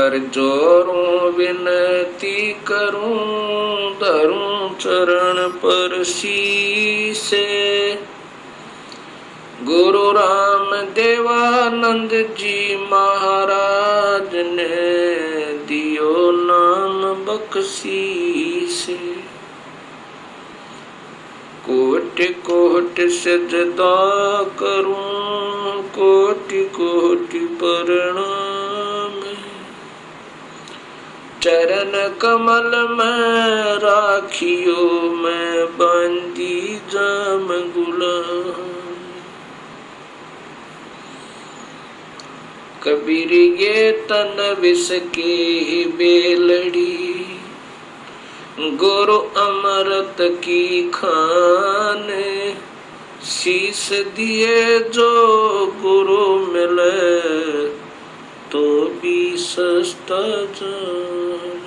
कर जोरूं विनती करूं, धरूं चरण पर शीसे। गुरु राम देवानंद जी महाराज ने दियो नाम बख्शीसे। कोटि कोटि सजदा करूं, कोटि कोटि प्रणाम। चरण कमल में राखियो, मैं बंदी जाम गुलाम। कबीर ये तन विष की बेलड़ी, गुरु अमृत की खान। शीस दिए जो गुरु मिले, तो भी सस्ता जाने।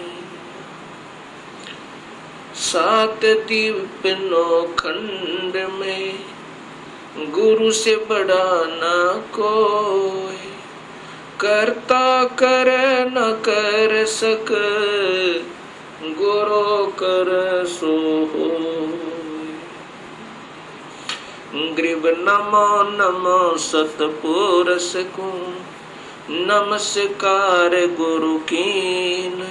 सात दीप नौ खंड में, गुरु से बड़ा ना कोई। करता करे न कर सक, गुरु कर सो होय। ग्रीब नमो नमो सतपुरुष को, नमस्कार गुरु कीन।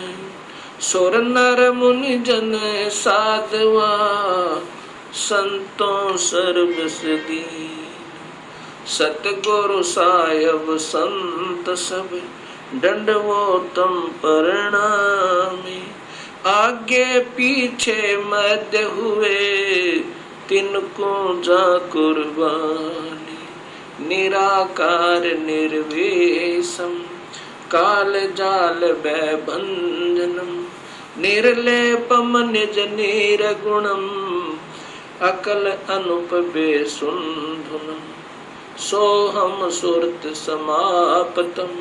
सुर नर मुनि जन साधवा, संतों सर्वस दीन। सतगुरु साहिब संत सब, दंडवोतम प्रणामी। आगे पीछे मध्य हुए, तिनको जा कुर्बानी। निराकार निर्वेशम, काल जाल भंजनम। निर्लेपम निज निर्गुणम, अकल अनुप बेसुंधुनम। सोहम सुरत समापतम,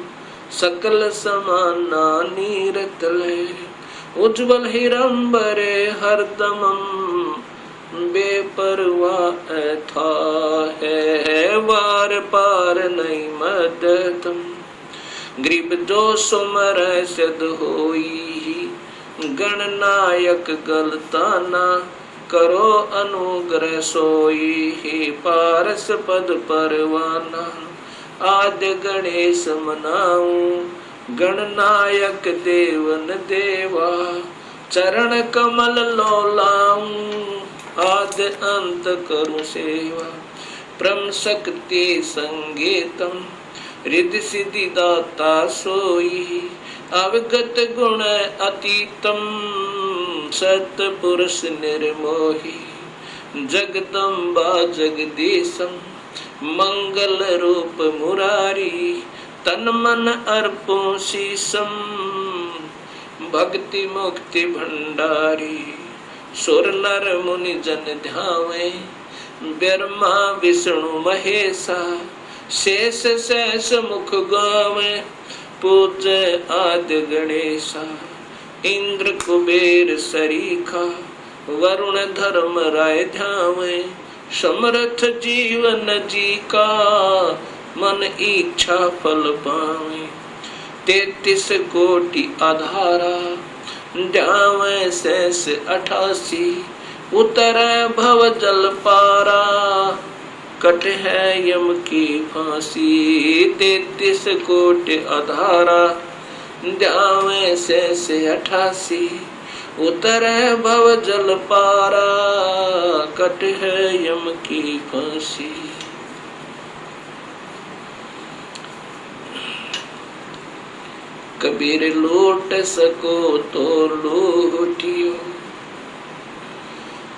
सकल समाना नीरतले। उज्ज्वल हिरंबरे हरदमम, बेपरवाह था है वार पार नहीं मदतम। ग्रीब जो सुमर सिद्ध होई, गणनायक गलताना। करो अनुग्रह सोई, ही पारस पद परवाना। आद्य गणेश मनाऊं, गणनायक देवन देवा। चरण कमल लोलाऊं, आद्य अंत करूं सेवा। परम शक्ति संगीतम, रिद्धि सिद्धि दाता सोई। अवगत गुण अतीतम, सतपुरुष निर्मोही। जगदम्बा जगदीशम, मंगल रूप मुरारी। तन मन अर्पों शीसम, भक्ति मुक्ति भंडारी। सुर नर मुनि जन ध्यावे, ब्रह्मा विष्णु महेशा। शेष शेष मुख गावे, पूज्य आदि गणेशा। इंद्र कुबेर सरीखा, वरुण धर्म राय ध्यावे। समर्थ जीवन जी का, मन इच्छा फल पावे। 33 कोटि आधारा, ध्यावे शेष 88। उतरे भव जल पारा, कट है यम की फांसी। 33 कोटि आधारा, ध्यावे शेष 88। उतरे भव जल पारा, कट है यम की फांसी। कबीर लूट सको तो लूटियो,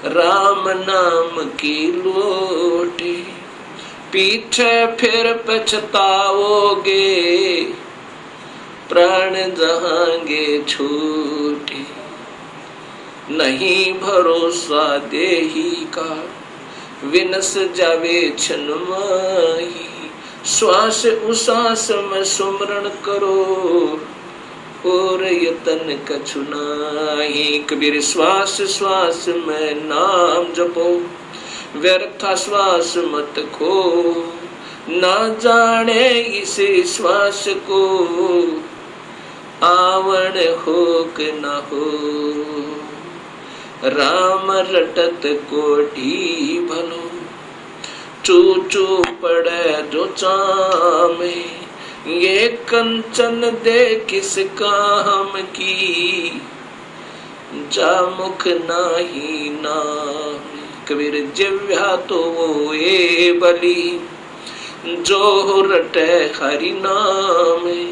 राम नाम की लोटी। पीछे फिर पछताओगे, प्राण जहांगे छूटे। नहीं भरोसा देही का, विनस जावे छन माही। श्वास उसास में सुमरण करो, और यतन कछु नाही। कबीर श्वास श्वास में नाम जपो, व्यर्था श्वास मत खो। ना जाने इस श्वास को, आवण होक न हो। राम रटत कोठी भलो, चू चू पड़े जो चामे। ये कंचन दे किस काम की, जा मुख नाही नामे। कबीर जिव्या तो वो ए बली, जो रटे हरि नामे।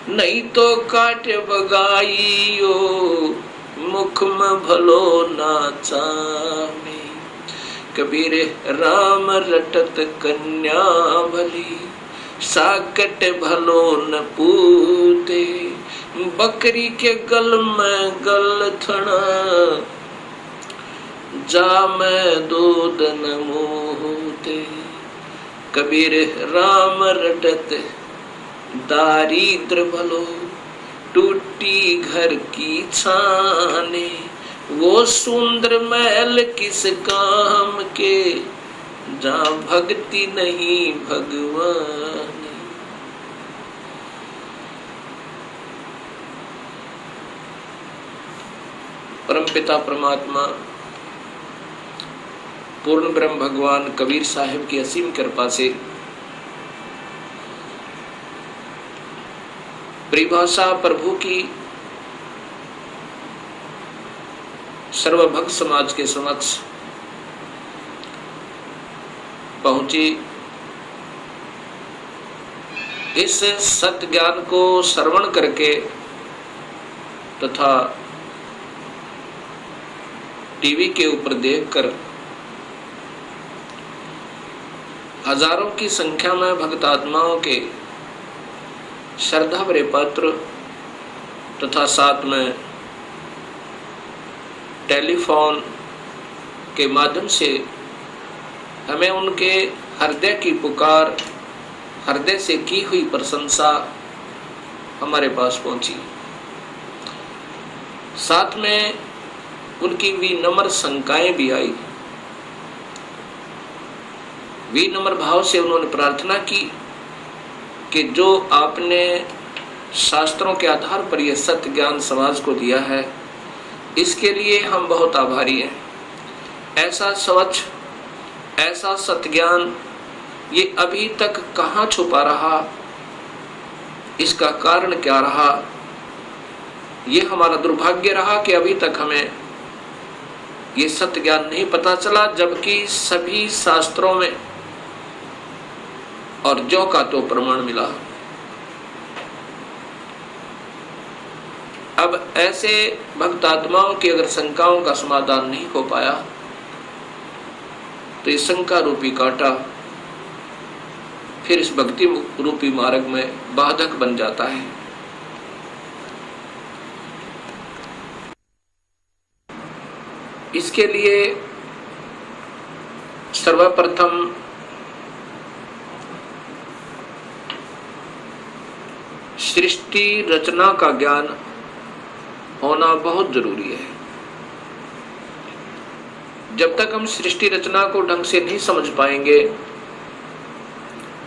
नहीं तो काट बगाइयो, मुख में भलो ना चामे। कबीर राम रटत कन्या भली, साकट भलो न पूते। बकरी के गल में गल थना, जा में दूध न मोहते। कबीर राम रटत दारिद्र भलो, टूटी घर की छाने। वो सुंदर महल किस काम के, जहाँ भक्ति नहीं भगवान। परमपिता परमात्मा पूर्ण ब्रह्म भगवान कबीर साहिब की असीम कृपा से परिभाषा प्रभु की सर्वभक्त समाज के समक्ष पहुंची। इस सत्य ज्ञान को श्रवण करके तथा टीवी के ऊपर देखकर हजारों की संख्या में भक्त आत्माओं के श्रद्धा भरे पत्र तथा साथ में टेलीफोन के माध्यम से हमें उनके हृदय की पुकार, हृदय से की हुई प्रशंसा हमारे पास पहुंची। साथ में उनकी विनम्र शंकाएं भी आई। विनम्र भाव से उन्होंने प्रार्थना की कि जो आपने शास्त्रों के आधार पर यह सत्य ज्ञान समाज को दिया है, इसके लिए हम बहुत आभारी हैं। ऐसा स्वच्छ, ऐसा सत्य ज्ञान ये अभी तक कहाँ छुपा रहा, इसका कारण क्या रहा? ये हमारा दुर्भाग्य रहा कि अभी तक हमें ये सत्य ज्ञान नहीं पता चला, जबकि सभी शास्त्रों में और जो का तो प्रमाण मिला। अब ऐसे भक्त आत्माओं की अगर शंकाओं का समाधान नहीं हो पाया तो इस शंका रूपी कांटा फिर इस भक्ति रूपी मार्ग में बाधक बन जाता है। इसके लिए सर्वप्रथम सृष्टि रचना का ज्ञान होना बहुत जरूरी है। जब तक हम सृष्टि रचना को ढंग से नहीं समझ पाएंगे,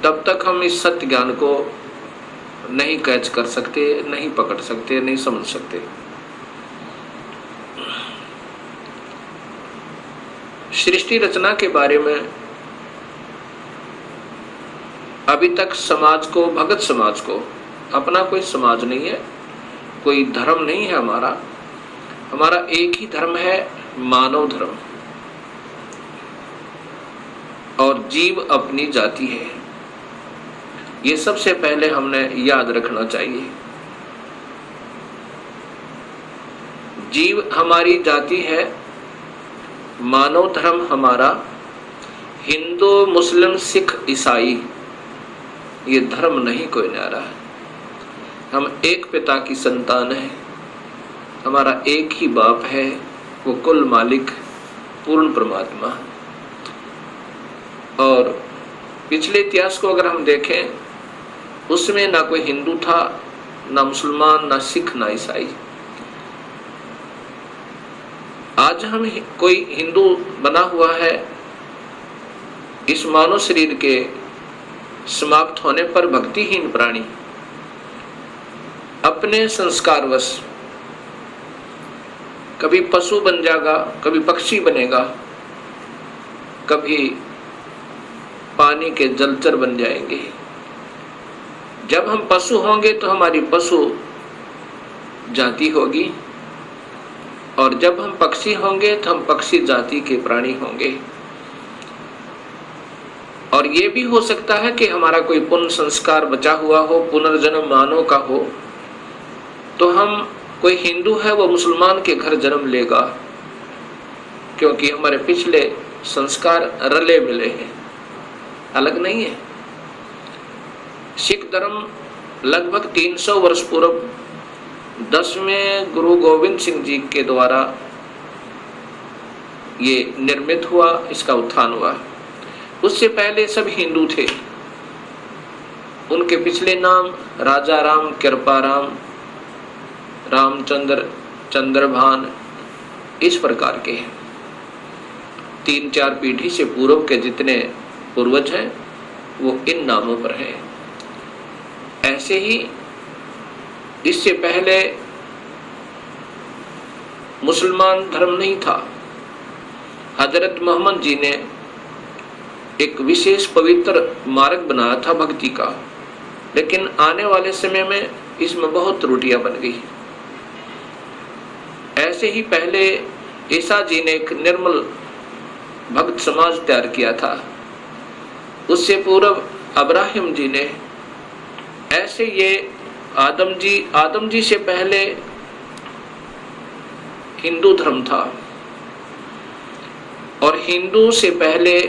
तब तक हम इस सत्य ज्ञान को नहीं कैच कर सकते, नहीं पकड़ सकते, नहीं समझ सकते। सृष्टि रचना के बारे में अभी तक समाज को, भगत समाज को, अपना कोई समाज नहीं है, कोई धर्म नहीं है हमारा एक ही धर्म है, मानव धर्म, और जीव अपनी जाति है। ये सबसे पहले हमने याद रखना चाहिए। जीव हमारी जाति है, मानव धर्म हमारा, हिंदू मुस्लिम सिख ईसाई ये धर्म नहीं कोई न्यारा है। हम एक पिता की संतान हैं, हमारा एक ही बाप है, वो कुल मालिक पूर्ण परमात्मा। और पिछले इतिहास को अगर हम देखें, उसमें ना कोई हिंदू था, ना मुसलमान, ना सिख, ना ईसाई। आज हम कोई हिंदू बना हुआ है, इस मानव शरीर के समाप्त होने पर भक्तिहीन प्राणी अपने संस्कारवश कभी पशु बन जाएगा, कभी पक्षी बनेगा, कभी पानी के जलचर बन जाएंगे। जब हम पशु होंगे तो हमारी पशु जाति होगी, और जब हम पक्षी होंगे तो हम पक्षी जाति के प्राणी होंगे। और ये भी हो सकता है कि हमारा कोई पुण्य संस्कार बचा हुआ हो, पुनर्जन्म मानव का हो, तो हम, कोई हिंदू है वो मुसलमान के घर जन्म लेगा, क्योंकि हमारे पिछले संस्कार रले मिले हैं, अलग नहीं है। सिख धर्म लगभग 300 वर्ष पूर्व 10वें गुरु गोविंद सिंह जी के द्वारा ये निर्मित हुआ, इसका उत्थान हुआ। उससे पहले सब हिंदू थे। उनके पिछले नाम राजा राम, कृपा राम, रामचंद्र, चंद्रभान, इस प्रकार के हैं। 3-4 पीढ़ी से पूर्व के जितने पूर्वज हैं वो इन नामों पर हैं। ऐसे ही इससे पहले मुसलमान धर्म नहीं था। हजरत मोहम्मद जी ने एक विशेष पवित्र मार्ग बनाया था भक्ति का, लेकिन आने वाले समय में इसमें बहुत त्रुटियां बन गई। ऐसे ही पहले ईसा जी ने एक निर्मल भक्त समाज तैयार किया था, उससे पूर्व अब्राहिम जी ने, ऐसे ये आदम जी से पहले हिंदू धर्म था, और हिंदू से पहले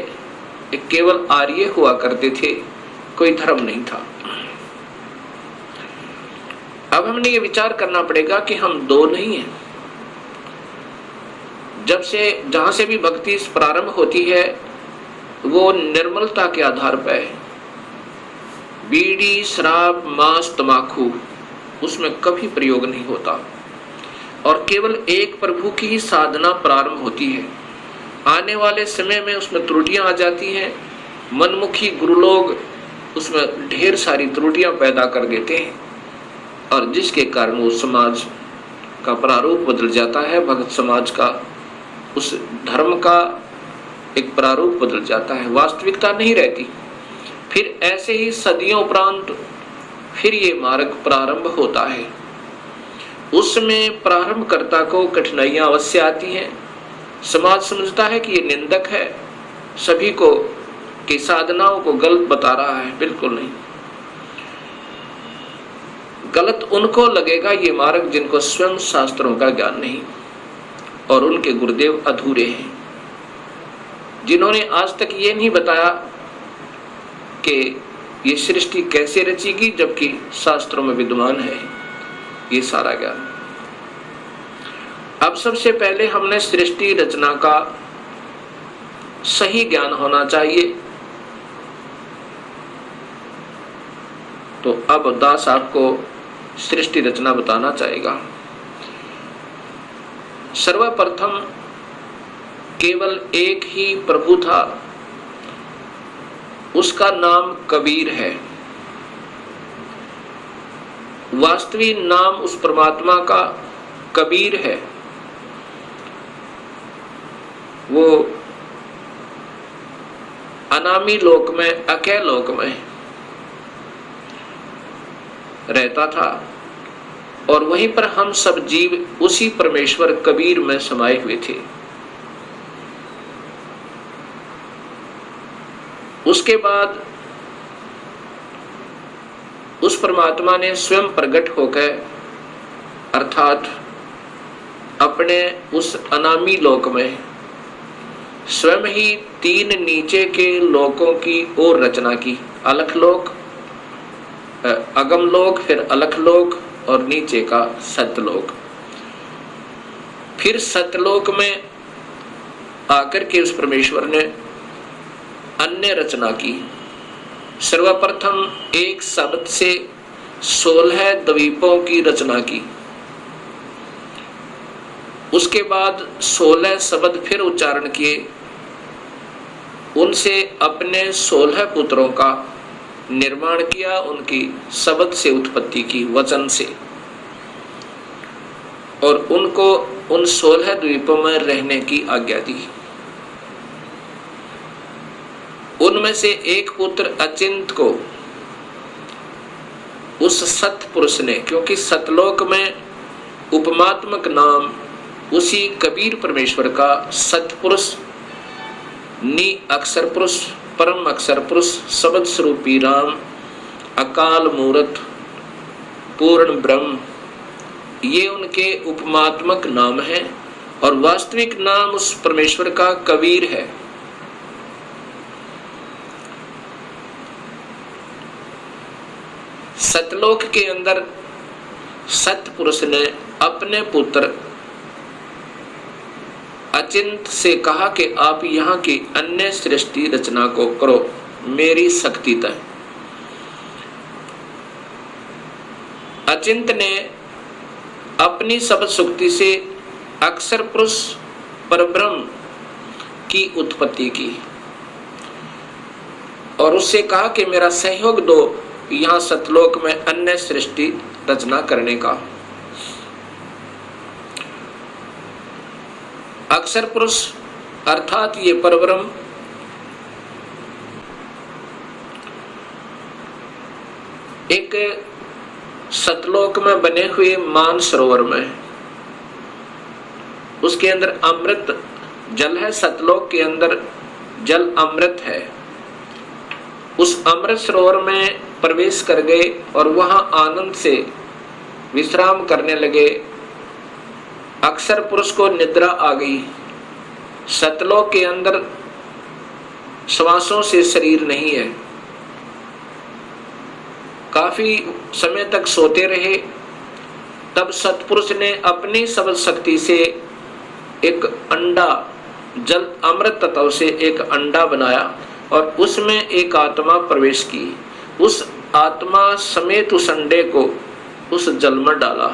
केवल आर्य हुआ करते थे, कोई धर्म नहीं था। अब हमने ये विचार करना पड़ेगा कि हम दो नहीं हैं। जहां से भी भक्ति प्रारंभ होती है वो निर्मलता के आधार पर है। बीड़ी, शराब, मांस, तंबाकू उसमें कभी प्रयोग नहीं होता, और केवल एक प्रभु की ही साधना प्रारंभ होती है। आने वाले समय में उसमें त्रुटियां आ जाती हैं। मनमुखी गुरु लोग उसमें ढेर सारी त्रुटियां पैदा कर देते हैं, और जिसके कारण वो समाज का प्रारूप बदल जाता है, भक्त समाज का, उस धर्म का एक प्रारूप बदल जाता है, वास्तविकता नहीं रहती। फिर ऐसे ही सदियों उपरांत फिर ये मार्ग प्रारंभ होता है। उसमें प्रारंभकर्ता को कठिनाइयां अवश्य आती हैं। समाज समझता है कि ये निंदक है, सभी को की साधनाओं को गलत बता रहा है। बिल्कुल नहीं, गलत उनको लगेगा ये मार्ग जिनको स्वयं शास्त्रों का ज्ञान नहीं, और उनके गुरुदेव अधूरे हैं, जिन्होंने आज तक ये नहीं बताया कि ये सृष्टि कैसे रचेगी, जबकि शास्त्रों में विद्यमान है ये सारा ज्ञान। अब सबसे पहले हमने सृष्टि रचना का सही ज्ञान होना चाहिए। तो अब दास आपको सृष्टि रचना बताना चाहेगा। सर्वप्रथम केवल एक ही प्रभु था, उसका नाम कबीर है। वास्तविक नाम उस परमात्मा का कबीर है। वो अनामी लोक में, अकय लोक में रहता था, और वहीं पर हम सब जीव उसी परमेश्वर कबीर में समाये हुए थे। उसके बाद उस परमात्मा ने स्वयं प्रकट होकर, अर्थात अपने उस अनामी लोक में स्वयं ही 3 नीचे के लोकों की और रचना की। अलख लोक, अगम लोक, फिर अलख लोक, और नीचे का सतलोक। फिर सतलोक में आकर के उस परमेश्वर ने अन्य रचना की। सर्वप्रथम एक शब्द से 16 द्वीपों की रचना की। उसके बाद 16 शब्द फिर उच्चारण किए, उनसे अपने 16 पुत्रों का निर्माण किया, उनकी शब्द से उत्पत्ति की, वचन से। और उनको उन 16 द्वीपों में रहने की आज्ञा दी। उनमें से एक पुत्र अचिंत को उस सतपुरुष ने, क्योंकि सतलोक में उपमात्मक नाम उसी कबीर परमेश्वर का सतपुरुष, नि अक्षर पुरुष, परम अक्षर पुरुष, शब्द स्वरूपी राम, अकाल मूर्त, पूर्ण ब्रह्म, ये उनके उपमात्मक नाम है और वास्तविक नाम उस परमेश्वर का कबीर है। सतलोक के अंदर सतपुरुष ने अपने पुत्र अचिंत से कहा कि आप यहाँ की अन्य सृष्टि रचना को करो मेरी शक्ति तक। अचिंत ने अपनी शब्द शक्ति से अक्षर पुरुष परब्रह्म की उत्पत्ति की और उससे कहा कि मेरा सहयोग दो यहाँ सतलोक में अन्य सृष्टि रचना करने का। अक्षर पुरुष अर्थात ये परब्रह्म एक सतलोक में बने हुए मान सरोवर में, उसके अंदर अमृत जल है। सतलोक के अंदर जल अमृत है। उस अमृत सरोवर में प्रवेश कर गए और वहां आनंद से विश्राम करने लगे। अक्षर पुरुष को निद्रा आ गई। सतलोक के अंदर श्वासों से शरीर नहीं है। काफी समय तक सोते रहे। तब सतपुरुष ने अपनी शब्द शक्ति से एक अंडा, जल अमृत तत्व से एक अंडा बनाया और उसमें एक आत्मा प्रवेश की। उस आत्मा समेत उस अंडे को उस जल में डाला,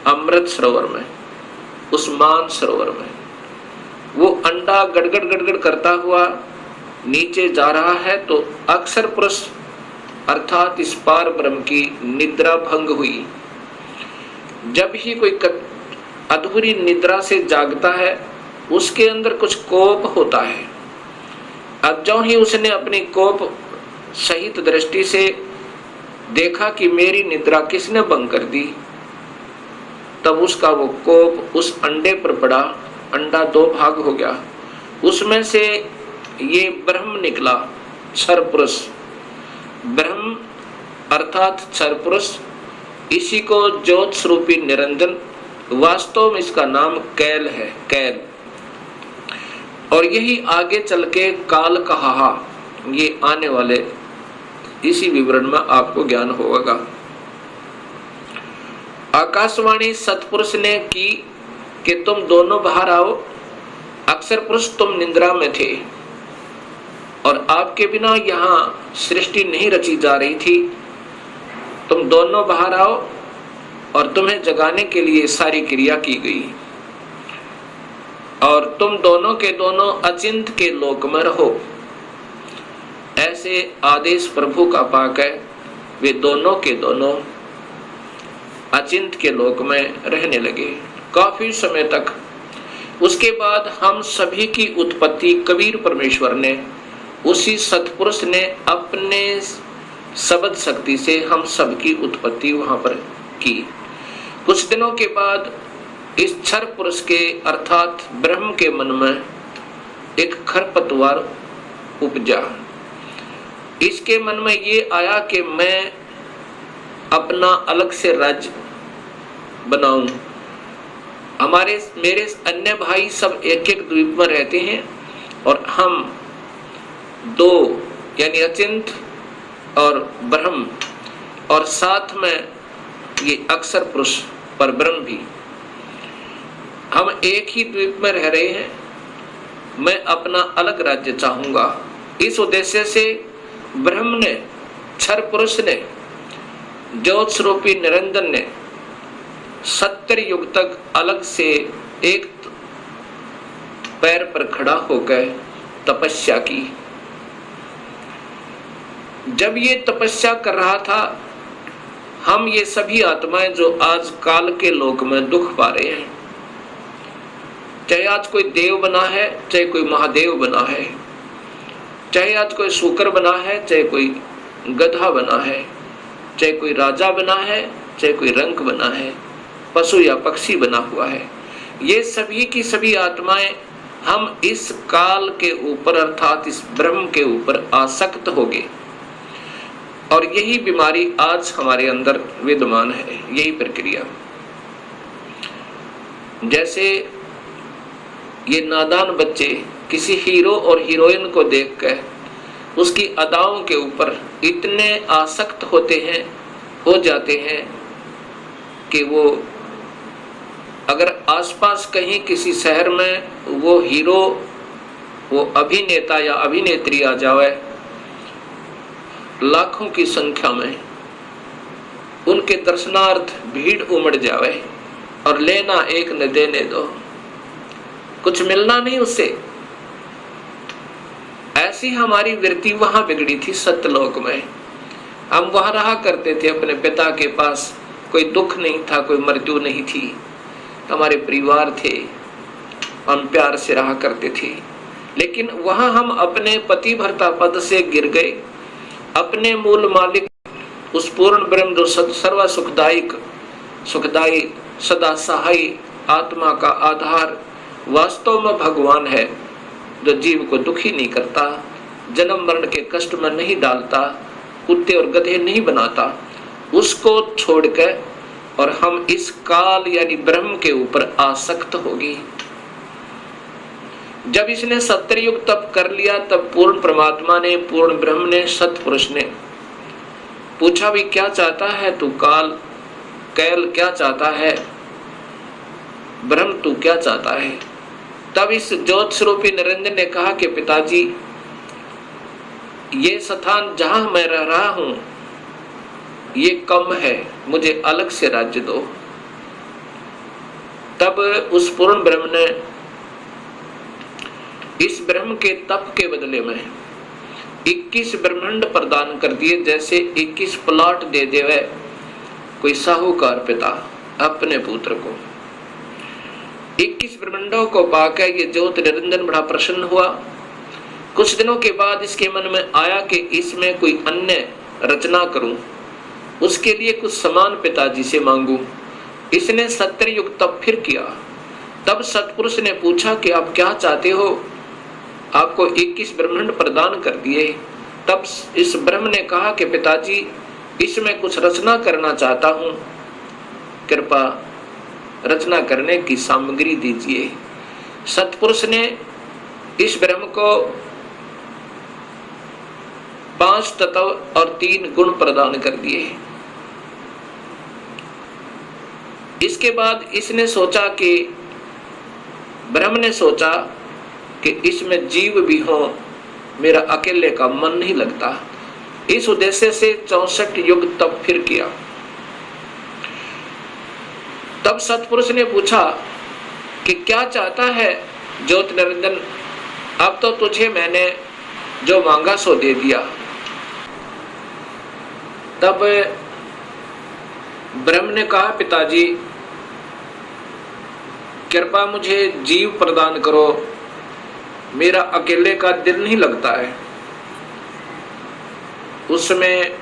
अमृत सरोवर में, उस मान सरोवर में। वो अंडा गड़गड़ गड़गड़ करता हुआ नीचे जा रहा है तो अक्षर पुरुष अर्थात इस पार ब्रह्म की निद्रा भंग हुई। जब ही कोई अधूरी निद्रा से जागता है उसके अंदर कुछ कोप होता है। अब जो ही उसने अपनी कोप सहित दृष्टि से देखा कि मेरी निद्रा किसने भंग कर दी, तब उसका वो कोप उस अंडे पर पड़ा। अंडा 2 भाग हो गया। उसमें से ये ब्रह्म निकला, क्षर पुरुष। ब्रह्म अर्थात क्षर पुरुष, इसी को ज्योत स्वरूपी निरंजन, वास्तव में इसका नाम कैल है, कैल। और यही आगे चल के काल कहा, ये आने वाले इसी विवरण में आपको ज्ञान होगा। आकाशवाणी सतपुरुष ने की कि तुम दोनों बाहर आओ। अक्षर पुरुष तुम निद्रा में थे और आपके बिना यहाँ सृष्टि नहीं रची जा रही थी। तुम दोनों बाहर आओ और तुम्हें जगाने के लिए सारी क्रिया की गई और तुम दोनों के दोनों अचिंत के लोक में रहो। ऐसे आदेश प्रभु का पाक है। वे दोनों के दोनों अचिंत के लोक में रहने लगे काफी समय तक। उसके बाद हम सभी की उत्पत्ति कबीर परमेश्वर ने, उसी सतपुरुष ने अपने शब्द शक्ति से हम सबकी उत्पत्ति वहां पर की। कुछ दिनों के बाद इस क्षर पुरुष के अर्थात ब्रह्म के मन में एक खरपतवार उपजा। इसके मन में ये आया कि मैं अपना अलग से राज्य बनाऊं। मेरे अन्य भाई सब एक एक द्वीप में रहते हैं और हम 2 यानी अचिंत और ब्रह्म और साथ में ये अक्षर पुरुष पर ब्रह्म भी, हम एक ही द्वीप में रह रहे हैं। मैं अपना अलग राज्य चाहूंगा। इस उद्देश्य से ब्रह्म ने, क्षर पुरुष ने, ज्योत स्वरूपी निरंजन ने 70 युग तक अलग से एक पैर पर खड़ा होकर तपस्या की। जब ये तपस्या कर रहा था, हम ये सभी आत्माएं जो आज काल के लोक में दुख पा रहे हैं, चाहे आज कोई देव बना है, चाहे कोई महादेव बना है, चाहे आज कोई शूकर बना है, चाहे कोई गधा बना है, चाहे कोई राजा बना है, चाहे कोई रंक बना है, पशु या पक्षी बना हुआ है, ये सभी की सभी आत्माएं हम इस काल के ऊपर अर्थात इस ब्रह्म के ऊपर आसक्त हो गए। और यही बीमारी आज हमारे अंदर विद्यमान है, यही प्रक्रिया। जैसे ये नादान बच्चे किसी हीरो और हीरोइन को देखकर उसकी अदाओं के ऊपर इतने आसक्त हो जाते हैं कि वो अगर आसपास कहीं किसी शहर में वो हीरो, वो अभिनेता या अभिनेत्री आ जावे, लाखों की संख्या में उनके दर्शनार्थ भीड़ उमड़ जावे और लेना एक न देने दो, कुछ मिलना नहीं उससे। ऐसी हमारी वृत्ति वहां बिगड़ी थी सत्यलोक में। हम वहां रहा करते थे अपने पिता के पास, कोई दुख नहीं था, कोई मृत्यु नहीं थी, हमारे परिवार थे, हम प्यार से रहा करते थे। लेकिन वहां हम अपने पति भर्ता पद से गिर गए, अपने मूल मालिक उस पूर्ण ब्रह्म जो सर्व सुखदायी सदा सहाय आत्मा का आधार वास्तव में भगवान है, जो जीव को दुखी नहीं करता, जन्म मरण के कष्ट में नहीं डालता, कुत्ते और गधे नहीं बनाता, उसको छोड़कर और हम इस काल यानी ब्रह्म के ऊपर आसक्त होगी। जब इसने सत्ययुग तप कर लिया, तब पूर्ण परमात्मा ने, पूर्ण ब्रह्म ने, सतपुरुष ने पूछा भी क्या चाहता है तू काल, कैल क्या चाहता है, ब्रह्म तू क्या चाहता है। तब इस ज्योत स्वरूपी निरंजन ने कहा कि पिताजी, ये स्थान जहां मैं रह रहा हूं ये कम है, मुझे अलग से राज्य दो। तब उस पूर्ण ब्रह्म ने इस ब्रह्म के तप के बदले में 21 ब्रह्मांड प्रदान कर दिए, जैसे 21 प्लॉट दे देवे कोई साहूकार पिता अपने पुत्र को। 21 ब्रह्मांडों को पाकर ये ज्योत निरंजन बड़ा प्रसन्न हुआ। कुछ दिनों के बाद इसके मन में आया कि इसमें कोई अन्य रचना करूं, उसके लिए कुछ सामान पिताजी से मांगूं। इसने सत्ययुग तप फिर किया। तब सतपुरुष ने पूछा कि आप क्या चाहते हो, आपको 21 ब्रह्मांड प्रदान कर दिए। तब इस ब्रह्म ने कहा कि पिताजी, इसमें कुछ रचना करना चाहता हूं, कृपा रचना करने की सामग्री दीजिए। सतपुरुष ने इस ब्रह्म को 5 तत्व और 3 गुण प्रदान कर दिए। इसके बाद इसने सोचा कि ब्रह्म ने सोचा कि इसमें जीव भी हो, मेरा अकेले का मन नहीं लगता। इस उद्देश्य से 64 युग तप फिर किया। तब सतपुरुष ने पूछा कि क्या चाहता है ज्योत निरंजन, अब तो तुझे मैंने जो मांगा सो दे दिया। तब ब्रह्म ने कहा पिताजी, कृपा मुझे जीव प्रदान करो, मेरा अकेले का दिल नहीं लगता है। उसमें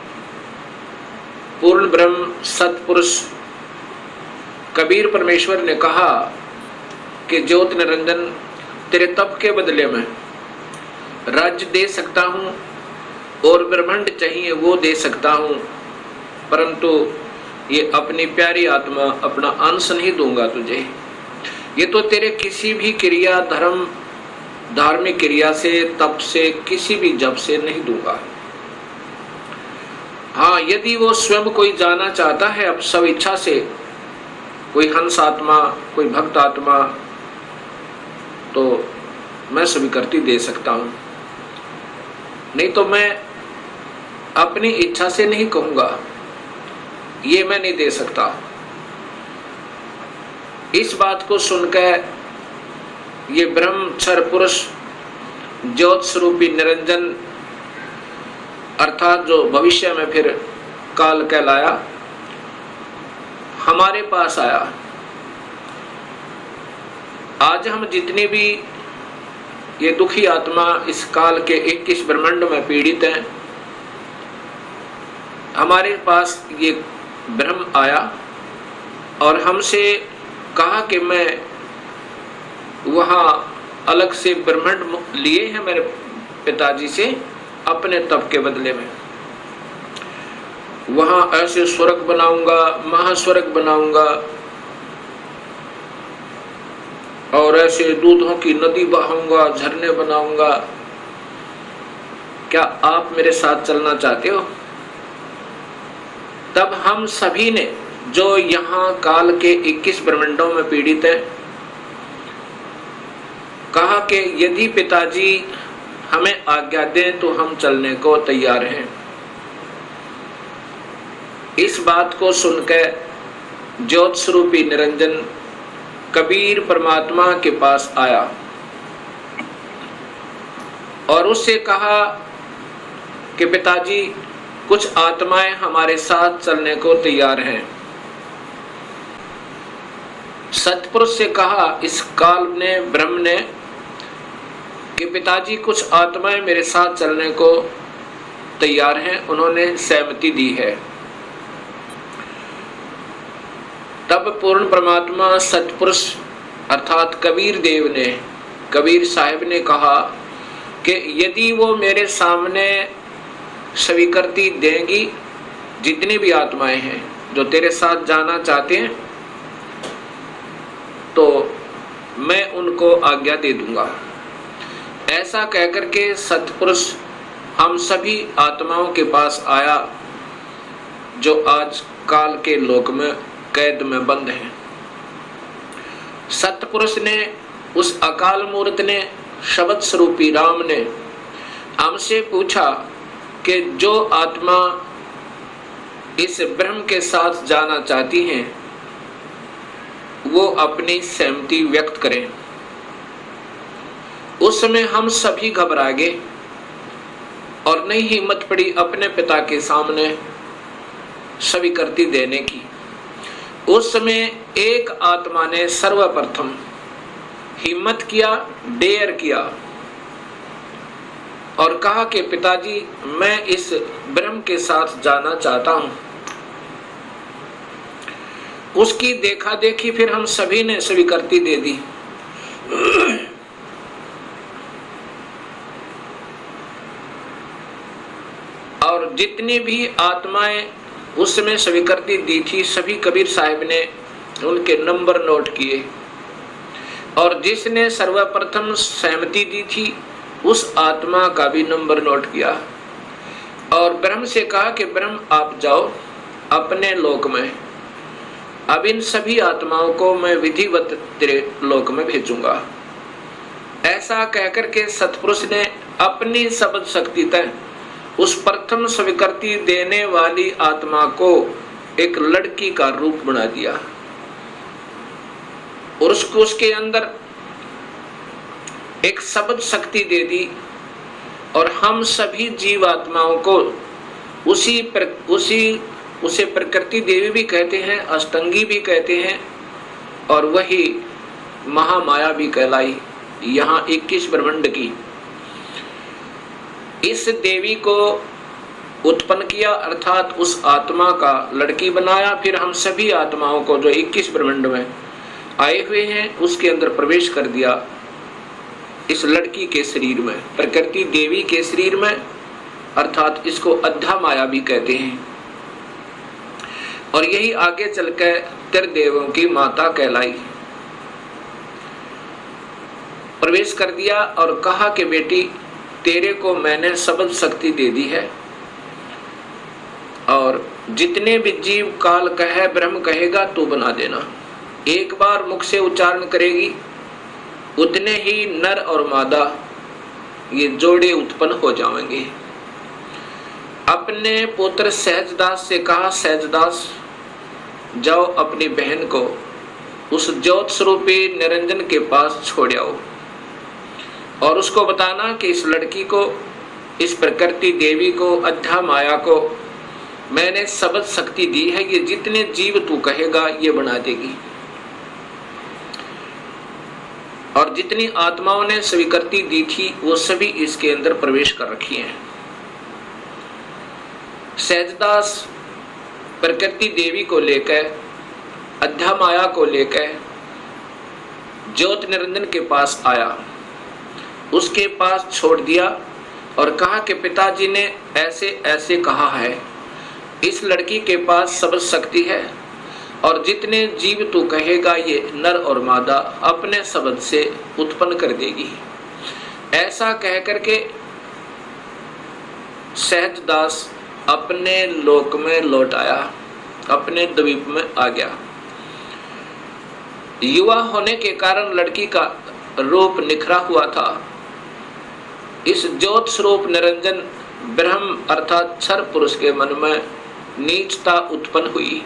पूर्ण ब्रह्म सतपुरुष कबीर परमेश्वर ने कहा कि ज्योत निरंजन, तेरे तप के बदले में राज्य दे सकता हूं और ब्रह्मांड चाहिए वो दे सकता हूं, परंतु ये अपनी प्यारी आत्मा, अपना अंश नहीं दूंगा तुझे। ये तो तेरे किसी भी क्रिया, धर्म, धार्मिक क्रिया से, तप से, किसी भी जप से नहीं दूंगा। हाँ, यदि वो स्वयं कोई जाना चाहता है अब सब इच्छा से, कोई हंस आत्मा, कोई भक्त आत्मा, तो मैं स्वीकृति दे सकता हूं, नहीं तो मैं अपनी इच्छा से नहीं कहूंगा, ये मैं नहीं दे सकता। इस बात को सुनकर ये ब्रह्मचर्य पुरुष ज्योत स्वरूपी निरंजन अर्थात जो भविष्य में फिर काल कहलाया, हमारे पास आया। आज हम जितने भी ये दुखी आत्मा इस काल के 21 ब्रह्मांड में पीड़ित हैं, हमारे पास ये ब्रह्म आया और हमसे कहा कि मैं वहाँ अलग से ब्रह्मांड लिए हैं मेरे पिताजी से अपने तप के बदले में। वहाँ ऐसे स्वर्ग बनाऊंगा, महास्वर्ग बनाऊंगा और ऐसे दूधों की नदी बहाऊंगा, झरने बनाऊंगा। क्या आप मेरे साथ चलना चाहते हो? तब हम सभी ने जो यहाँ काल के 21 ब्रह्मांडों में पीड़ित है, कहा कि यदि पिताजी हमें आज्ञा दें तो हम चलने को तैयार हैं। इस बात को सुनकर ज्योत स्वरूपी निरंजन कबीर परमात्मा के पास आया और उससे कहा कि पिताजी, कुछ आत्माएं हमारे साथ चलने को तैयार हैं। सतपुरुष से कहा इस काल ने, ब्रह्म ने, कि पिताजी कुछ आत्माएं मेरे साथ चलने को तैयार हैं, उन्होंने सहमति दी है। तब पूर्ण परमात्मा सतपुरुष अर्थात कबीर देव ने, कबीर साहिब ने कहा कि यदि वो मेरे सामने स्वीकृति देंगी, जितनी भी आत्माएं हैं जो तेरे साथ जाना चाहते हैं, तो मैं उनको आज्ञा दे दूंगा। ऐसा कहकर के सतपुरुष हम सभी आत्माओं के पास आया जो आज काल के लोक में कैद में बंद हैं। सतपुरुष ने, उस अकाल मूर्त ने, शब्द स्वरूपी राम ने हमसे पूछा कि जो आत्मा इस ब्रह्म के साथ जाना चाहती हैं वो अपनी सहमति व्यक्त करें। उस समय हम सभी घबरा गए और नहीं हिम्मत पड़ी अपने पिता के सामने स्वीकृति देने की। उस समय एक आत्मा ने सर्वप्रथम हिम्मत किया, डेयर किया और कहा कि पिताजी, मैं इस ब्रह्म के साथ जाना चाहता हूं। उसकी देखा देखी फिर हम सभी ने स्वीकृति दे दी। और जितनी भी आत्माएं उस समय स्वीकृति दी थी, सभी कबीर साहिब ने उनके नंबर नोट किए और जिसने सर्वप्रथम सहमति दी थी उस आत्मा का भी नंबर नोट किया और ब्रह्म से कहा कि ब्रह्म आप जाओ अपने लोक में, अब इन सभी आत्माओं को मैं विधिवत तेरे लोक में भेजूंगा। ऐसा कहकर के सतपुरुष ने अपनी शब्द शक्ति तय उस प्रथम स्वीकृति देने वाली आत्मा को एक लड़की का रूप बना दिया और उसको उसके अंदर एक शब्द शक्ति दे दी और हम सभी जीवात्माओं को उसे प्रकृति देवी भी कहते हैं, अष्टंगी भी कहते हैं और वही महामाया भी कहलाई। यहाँ 21 ब्रह्मांड की इस देवी को उत्पन्न किया अर्थात उस आत्मा का लड़की बनाया। फिर हम सभी आत्माओं को जो 21 ब्रह्मांड में आए हुए हैं उसके अंदर प्रवेश कर दिया, इस लड़की के शरीर में, प्रकृति देवी के शरीर में, अर्थात इसको अद्धा माया भी कहते हैं और यही आगे चलकर त्रिदेवों की माता कहलाई। प्रवेश कर दिया और कहा कि बेटी, तेरे को मैंने शब्द शक्ति दे दी है और जितने भी जीव काल कहे, ब्रह्म कहेगा तो बना देना। एक बार मुख से उच्चारण करेगी उतने ही नर और मादा ये जोड़े उत्पन्न हो जाएंगे। अपने पुत्र सहजदास से कहा, सहजदास जाओ अपनी बहन को उस ज्योत स्वरूपी निरंजन के पास छोड़ आओ और उसको बताना कि इस लड़की को, इस प्रकृति देवी को, अद्धा माया को मैंने शब्द शक्ति दी है, ये जितने जीव तू कहेगा ये बना देगी। और जितनी आत्माओं ने स्वीकृति दी थी वो सभी इसके अंदर प्रवेश कर रखी हैं। सहजदास प्रकृति देवी को लेकर, अध्यामाया को लेकर ज्योत निरंजन के पास आया, उसके पास छोड़ दिया और कहा कि पिताजी ने ऐसे ऐसे कहा है, इस लड़की के पास सब शक्ति है और जितने जीव तू कहेगा ये नर और मादा अपने शब्द से उत्पन्न कर देगी। ऐसा कह करके सहजदास अपने लोक में लौट आया, अपने द्वीप में आ गया। युवा होने के कारण लड़की का रूप निखरा हुआ था। इस ज्योत स्वरूप निरंजन ब्रह्म अर्थात क्षर पुरुष के मन में नीचता उत्पन्न हुई।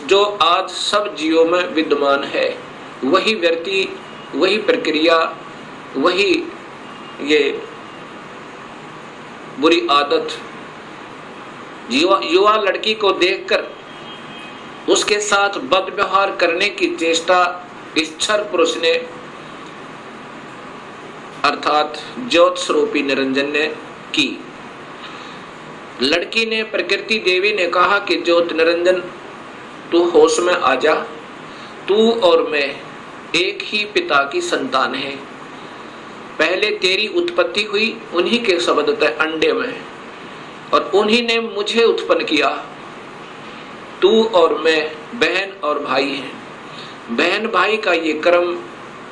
जो आज सब जीवों में विद्यमान है, वही व्यक्ति, वही प्रक्रिया, वही ये बुरी आदत युवा लड़की को देखकर उसके साथ बद व्यवहार करने की चेष्टा इस क्षर पुरुष ने अर्थात ज्योत स्वरूपी निरंजन ने की। लड़की ने, प्रकृति देवी ने कहा कि ज्योत निरंजन तू होश में आ जा, तू और मैं एक ही पिता की संतान है। पहले तेरी उत्पत्ति हुई उन्हीं के शब्द तय अंडे में और उन्हीं ने मुझे उत्पन्न किया। तू और मैं बहन और भाई हैं। बहन भाई का ये कर्म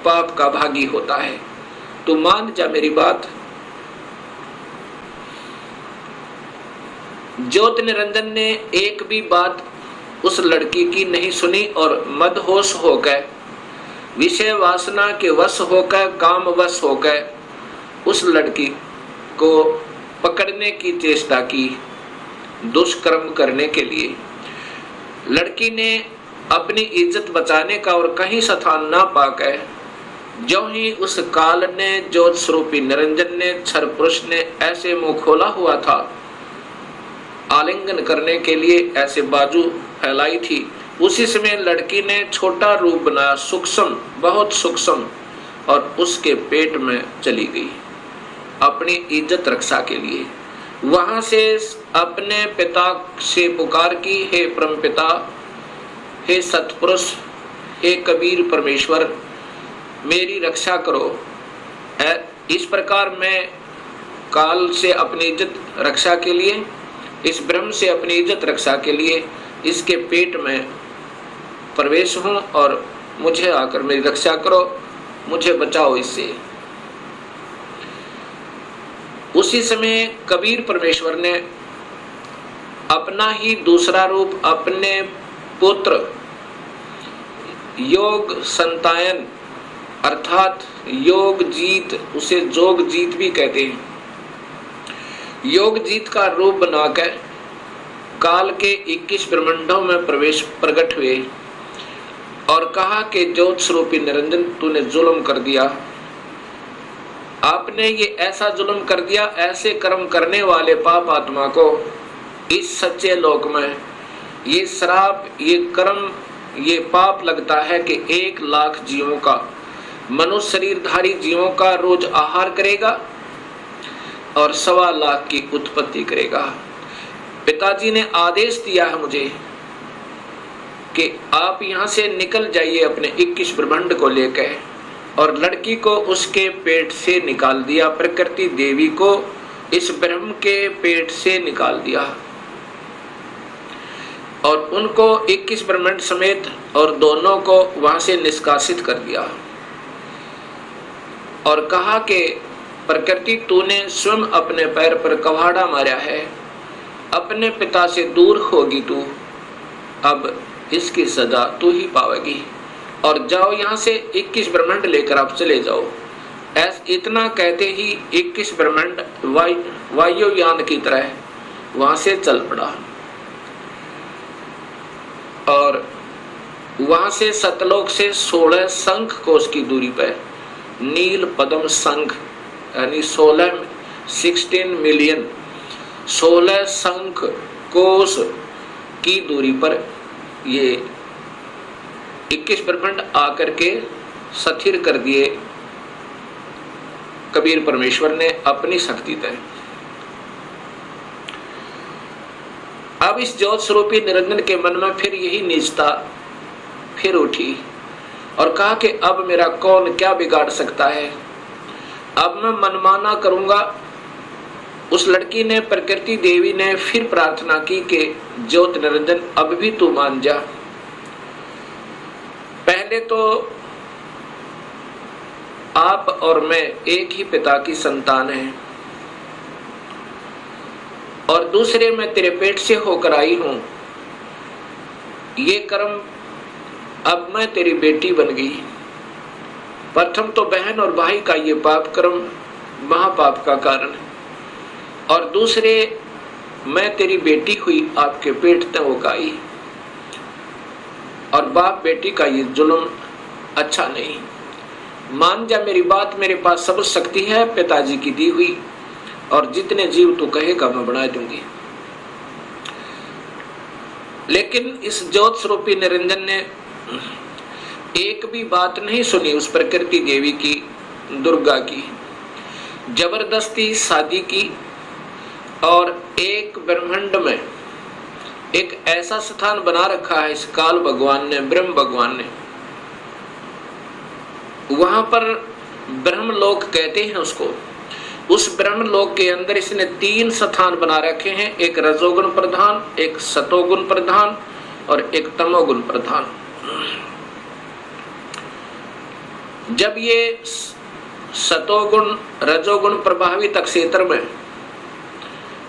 पाप का भागी होता है। तू मान जा मेरी बात। ज्योत निरंजन ने एक भी बात उस लड़की की नहीं सुनी और मदहोश होकर, विषय वासना के वश होकर, काम वश होकर उस लड़की को पकड़ने की चेष्टा की, दुष्कर्म करने के लिए। लड़की ने अपनी इज्जत बचाने का और कहीं स्थान ना पाकर, जो ही उस काल ने, ज्योत स्वरूपी निरंजन ने, क्षर पुरुष ने ऐसे मुंह खोला हुआ था, आलिंगन करने के लिए ऐसे बाजू फैलाई थी, उसी समय लड़की ने छोटा रूप बनाया, सूक्ष्म, बहुत सूक्ष्म, और उसके पेट में चली गई अपनी इज्जत रक्षा के लिए। वहां से अपने पिता से पुकार की, हे परम पिता, हे सतपुरुष, हे कबीर परमेश्वर, मेरी रक्षा करो। इस प्रकार मैं काल से अपनी इज्जत रक्षा के लिए, इस ब्रह्म से अपनी इज्जत रक्षा के लिए इसके पेट में प्रवेश हूं और मुझे आकर मेरी रक्षा करो, मुझे बचाओ इससे। उसी समय कबीर परमेश्वर ने अपना ही दूसरा रूप अपने पुत्र योग संतायन अर्थात योग जीत, उसे जोग जीत भी कहते हैं, योग जीत का रूप बनाकर काल के 21 ब्रह्मांडों में प्रकट हुए और कहा कि ज्योत स्वरूपी निरंजन, तूने जुल्म कर दिया, आपने ये ऐसा जुल्म कर दिया, ऐसे कर्म करने वाले पाप आत्मा को इस सच्चे लोक में ये श्राप, ये कर्म, ये पाप लगता है कि 1 लाख जीवों का, मनुष्य शरीरधारी जीवों का रोज आहार करेगा और 1.25 लाख की उत्पत्ति करेगा। पिताजी ने आदेश दिया है मुझे कि आप यहाँ से निकल जाइए अपने 21 ब्रह्मांड को लेकर, और लड़की को उसके पेट से निकाल दिया, प्रकृति देवी को इस ब्रह्म के पेट से निकाल दिया और उनको 21 ब्रह्मांड समेत और दोनों को वहां से निष्कासित कर दिया और कहा कि प्रकृति, तूने स्वयं अपने पैर पर कवाड़ा मारा है, अपने पिता से दूर होगी तू, अब इसकी सजा तू ही पावेगी और जाओ यहाँ से 21 ब्रह्मांड लेकर आप चले जाओ। इतना कहते ही 21 ब्रह्मांड वायुयान की तरह वहां से चल पड़ा और वहां से सतलोक से 16 शंख कोश की दूरी पर नील पद्म शंख यानी 16 मिलियन 16 शंख कोस की दूरी पर ये 21 ब्रह्मांड आकर के स्थिर कर दिए कबीर परमेश्वर ने अपनी शक्ति तय। अब इस ज्योत स्वरूपी निरंजन के मन में फिर यही नीचता फिर उठी और कहा कि अब मेरा कौन क्या बिगाड़ सकता है, अब मैं मनमाना करूंगा। उस लड़की ने, प्रकृति देवी ने फिर प्रार्थना की कि ज्योत निरंजन अब भी तू मान जा। पहले तो आप और मैं एक ही पिता की संतान हैं, और दूसरे मैं तेरे पेट से होकर आई हूं। ये कर्म, अब मैं तेरी बेटी बन गई। प्रथम तो बहन और भाई का ये पाप कर्म महापाप का कारण है, और दूसरे मैं तेरी बेटी हुई आपके पेट तक होकर आई, और बाप बेटी का ये जुल्म अच्छा नहीं। मान जा मेरी बात, मेरे पास सब शक्ति है पिताजी की दी हुई, और जितने जीव तू कहेगा मैं बना दूंगी। लेकिन इस ज्योत स्वरूपी निरंजन ने एक भी बात नहीं सुनी उस प्रकृति देवी की, दुर्गा की। जबरदस्ती शादी की, और एक ब्रह्मांड में एक ऐसा स्थान बना रखा है इस काल भगवान ने, ब्रह्म भगवान ने। वहां पर ब्रह्मलोक कहते हैं उसको। उस ब्रह्मलोक के अंदर इसने 3 स्थान बना रखे हैं, एक रजोगुण प्रधान, एक सतोगुण प्रधान और एक तमोगुण प्रधान। जब ये सतोगुण रजोगुण प्रभावित क्षेत्र में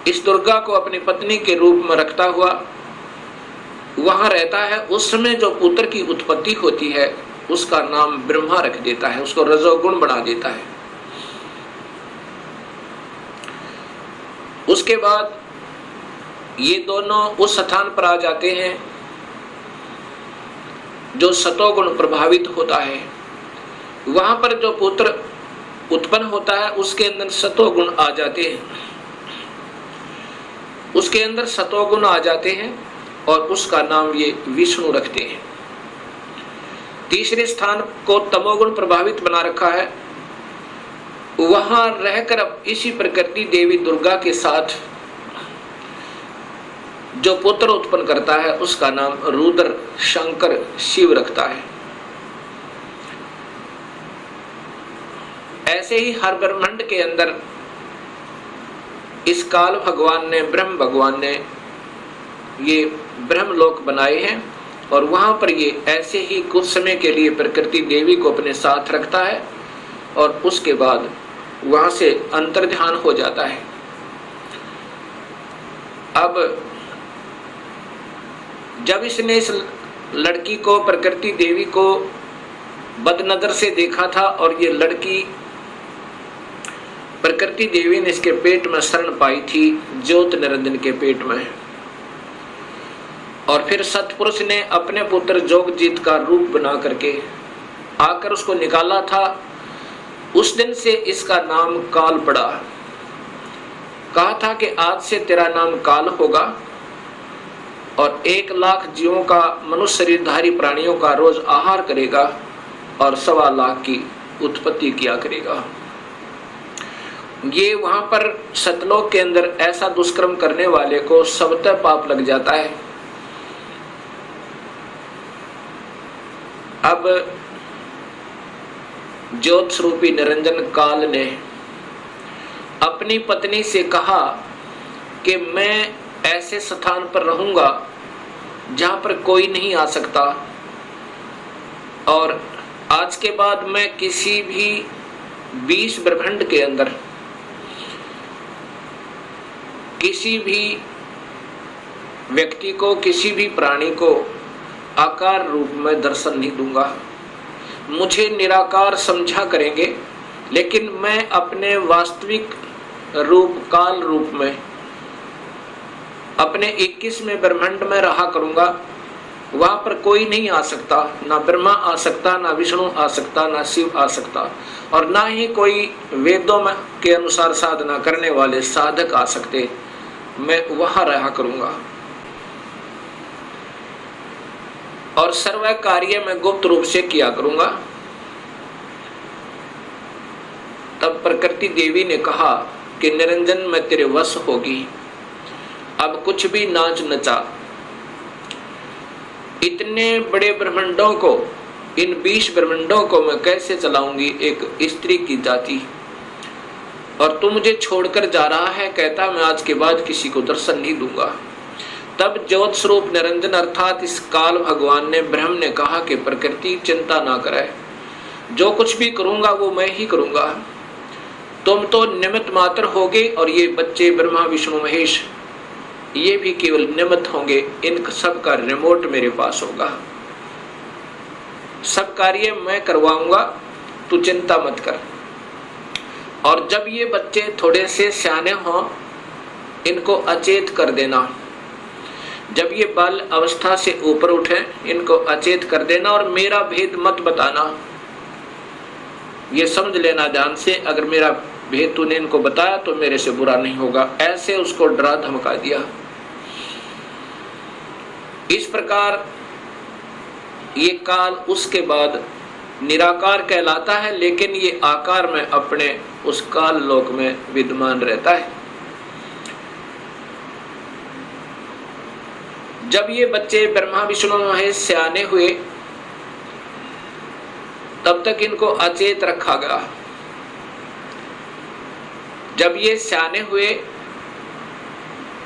इस दुर्गा को अपनी पत्नी के रूप में रखता हुआ वहां रहता है, उस समय जो पुत्र की उत्पत्ति होती है उसका नाम ब्रह्मा रख देता है, उसको रजोगुण बना देता है। उसके बाद ये दोनों उस स्थान पर आ जाते हैं जो सतोगुण प्रभावित होता है। वहां पर जो पुत्र उत्पन्न होता है उसके अंदर सतोगुण आ जाते हैं, उसके अंदर सतोगुण आ जाते हैं, और उसका नाम ये विष्णु रखते हैं। तीसरे स्थान को तमोगुण प्रभावित बना रखा है। वहां रहकर अब इसी प्रकृति देवी दुर्गा के साथ जो पुत्र उत्पन्न करता है उसका नाम रुद्र शंकर शिव रखता है। ऐसे ही हर ब्रह्मांड के अंदर इस काल भगवान ने, ब्रह्म भगवान ने ये ब्रह्मलोक बनाए हैं, और वहां पर ये ऐसे ही कुछ समय के लिए प्रकृति देवी को अपने साथ रखता है, और उसके बाद वहां से अंतर्ध्यान हो जाता है। अब जब इसने इस लड़की को, प्रकृति देवी को बदनजर से देखा था, और ये लड़की प्रकृति देवी ने इसके पेट में शरण पाई थी, ज्योत निरंजन के पेट में, और फिर सतपुरुष ने अपने पुत्र जोगजीत का रूप बना करके आकर उसको निकाला था। उस दिन से इसका नाम काल पड़ा। कहा था कि आज से तेरा नाम काल होगा, और 1 लाख जीवों का, मनुष्य शरीरधारी प्राणियों का रोज आहार करेगा, और 1.25 लाख की उत्पत्ति किया करेगा। ये वहां पर सतलोक के अंदर ऐसा दुष्कर्म करने वाले को सबतः पाप लग जाता है। अब ज्योत स्वरूपी निरंजन काल ने अपनी पत्नी से कहा कि मैं ऐसे स्थान पर रहूंगा जहां पर कोई नहीं आ सकता, और आज के बाद मैं किसी भी 20 ब्रह्मांड के अंदर किसी भी व्यक्ति को, किसी भी प्राणी को आकार रूप में दर्शन नहीं दूंगा। मुझे निराकार समझा करेंगे, लेकिन मैं अपने वास्तविक रूप, काल रूप में अपने 21वें ब्रह्मांड में रहा करूंगा। वहां पर कोई नहीं आ सकता, ना ब्रह्मा आ सकता, ना विष्णु आ सकता, ना शिव आ सकता, और ना ही कोई वेदों में के अनुसार साधना करने वाले साधक आ सकते। मैं वहां रहा करूंगा। और सर्व कार्य मैं गुप्त रूप से किया करूंगा। तब प्रकृति देवी ने कहा कि निरंजन मैं तेरे वश होगी, अब कुछ भी नाच नचा। इतने बड़े ब्रह्मांडों को, इन 20 ब्रह्मांडों को मैं कैसे चलाऊंगी एक स्त्री की जाति, और तू मुझे छोड़कर जा रहा है, कहता मैं आज के बाद किसी को दर्शन नहीं दूंगा। तब ज्योत स्वरूप निरंजन अर्थात इस काल भगवान ने, ब्रह्म ने कहा कि प्रकृति चिंता ना करे, जो कुछ भी करूंगा वो मैं ही करूंगा, तुम तो निमित्त मात्र होगे और ये बच्चे ब्रह्मा विष्णु महेश ये भी केवल निमित्त होंगे, इन सब का रिमोट मेरे पास होगा, सब कार्य मैं करवाऊंगा, तू चिंता मत कर। और जब ये बच्चे थोड़े से सियाने हों इनको अचेत कर देना, जब ये बाल अवस्था से ऊपर उठे इनको अचेत कर देना और मेरा भेद मत बताना, ये समझ लेना ध्यान से, अगर मेरा भेद तूने इनको बताया तो मेरे से बुरा नहीं होगा, ऐसे उसको डरा धमका दिया। इस प्रकार ये काल उसके बाद निराकार कहलाता है, लेकिन ये आकार में अपने उस काल लोक में विद्यमान रहता है। जब ये बच्चे ब्रह्मा विष्णु महेश सियाने हुए तब तक इनको अचेत रखा गया। जब ये सियाने हुए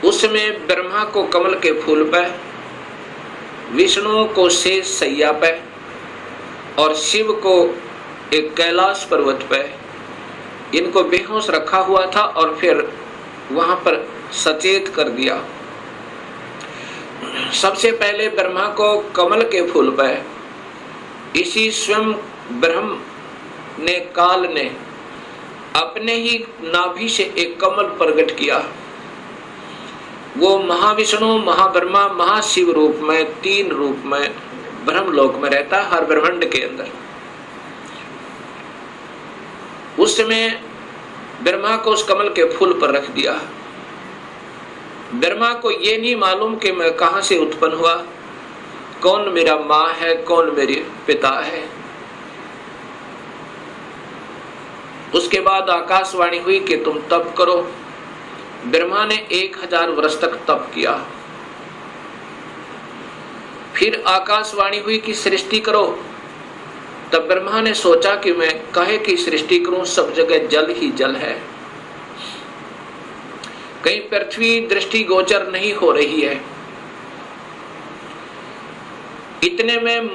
उसमें ब्रह्मा को कमल के फूल पे, विष्णु को शेष सैया पे और शिव को एक कैलाश पर्वत पे इनको बेहोश रखा हुआ था और फिर वहां पर सचेत कर दिया। सबसे पहले ब्रह्मा को कमल के फूल पे इसी स्वयं ब्रह्म ने, काल ने अपने ही नाभि से एक कमल प्रकट किया। वो महाविष्णु, महाब्रह्मा, महाशिव रूप में, 3 रूप में ब्रह्मलोक में रहता है हर ब्रह्मांड के अंदर। उस समय ब्रह्मा को उस कमल के फूल पर रख दिया। ब्रह्मा को ये नहीं मालूम कि मैं कहां से उत्पन्न हुआ, कौन मेरा माँ है, कौन मेरे पिता है। उसके बाद आकाशवाणी हुई कि तुम तप करो। ब्रह्मा ने 1000 वर्ष तक तप किया। फिर आकाशवाणी हुई कि सृष्टि करो। तब ब्रह्मा ने सोचा कि मैं काहे की सृष्टि करूं, सब जगह जल ही जल है, कहीं पृथ्वी दृष्टि गोचर नहीं हो रही है। इतने में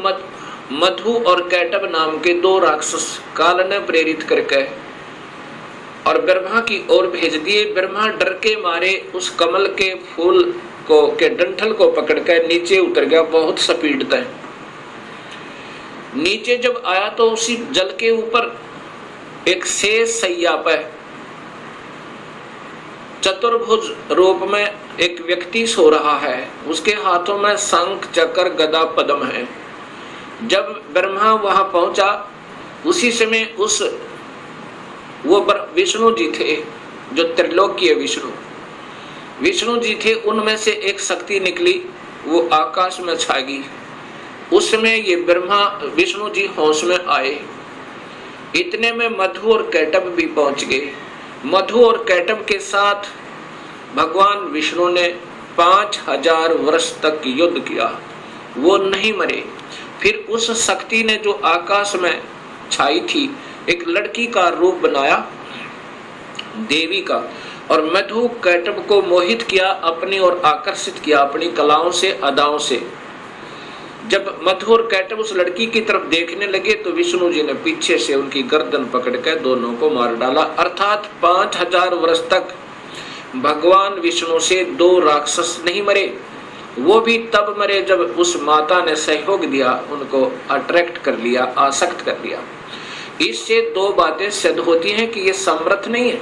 मधु और कैटब नाम के 2 राक्षस काल ने प्रेरित करके और ब्रह्मा की ओर भेज दिए। ब्रह्मा डर के मारे उस कमल के फूल को के डंठल को पकड़कर नीचे उतर गया बहुत स्पीड तक। नीचे जब आया तो उसी जल के ऊपर एक शेष सैया पर चतुर्भुज रूप में एक व्यक्ति सो रहा है। उसके हाथों में शंख, चक्र, गदा, पद्म है। जब ब्रह्मा वहां पहुंचा उसी समय उस वो विष्णु जी थे जो त्रिलोकीय विष्णु जी थे, उनमें से एक शक्ति निकली, वो आकाश में छा गई। उस समय ये ब्रह्मा विष्णु जी होश में आए। इतने में मधु और कैटब भी पहुंच गए। मधु और कैटब के साथ भगवान विष्णु ने 5000 वर्ष तक युद्ध किया, वो नहीं मरे। फिर उस शक्ति ने जो आकाश में छाई थी एक लड़की का रूप बनाया, देवी का, और मधु कैटब को मोहित किया, अपनी ओर आकर्षित किया अपनी कलाओं से, अदाओं से। जब मधु और कैटब उस लड़की की तरफ देखने लगे तो विष्णु जी ने पीछे से उनकी गर्दन पकड़कर दोनों को मार डाला। अर्थात 5000 वर्ष तक भगवान विष्णु से 2 राक्षस नहीं मरे। वो भी तब मरे जब उस माता ने सहयोग दिया, उनको अट्रैक्ट कर लिया, आसक्त कर लिया। इससे 2 बातें सिद्ध होती हैं कि ये समर्थ नहीं है।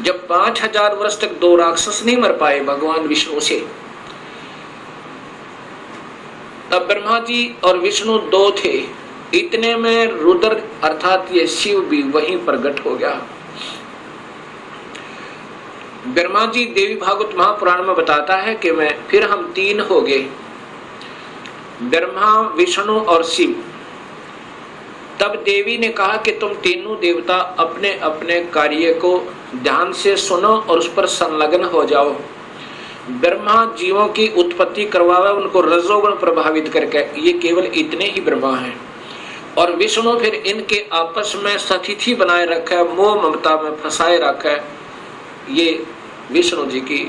जब 5000 वर्ष तक 2 राक्षस नहीं मर पाए भगवान विष्णु से, तब ब्रह्मा जी और विष्णु 2 थे। इतने में रुद्र अर्थात ये शिव भी वहीं प्रकट हो गया। ब्रह्मा जी देवी भागवत महापुराण में बताता है कि मैं फिर हम 3 हो गए। ब्रह्मा, विष्णु और शिव। तब देवी ने कहा कि तुम तीनों देवता अपने अपने कार्य को ध्यान से सुनो और उस पर संलग्न हो जाओ। ब्रह्मा जीवों की उत्पत्ति करवावे, उनको रजोगुण प्रभावित करके, ये केवल इतने ही ब्रह्मा हैं। और विष्णु फिर इनके आपस में सतिथि बनाए रखे, मोह ममता में फंसाए रखे, ये विष्णु जी की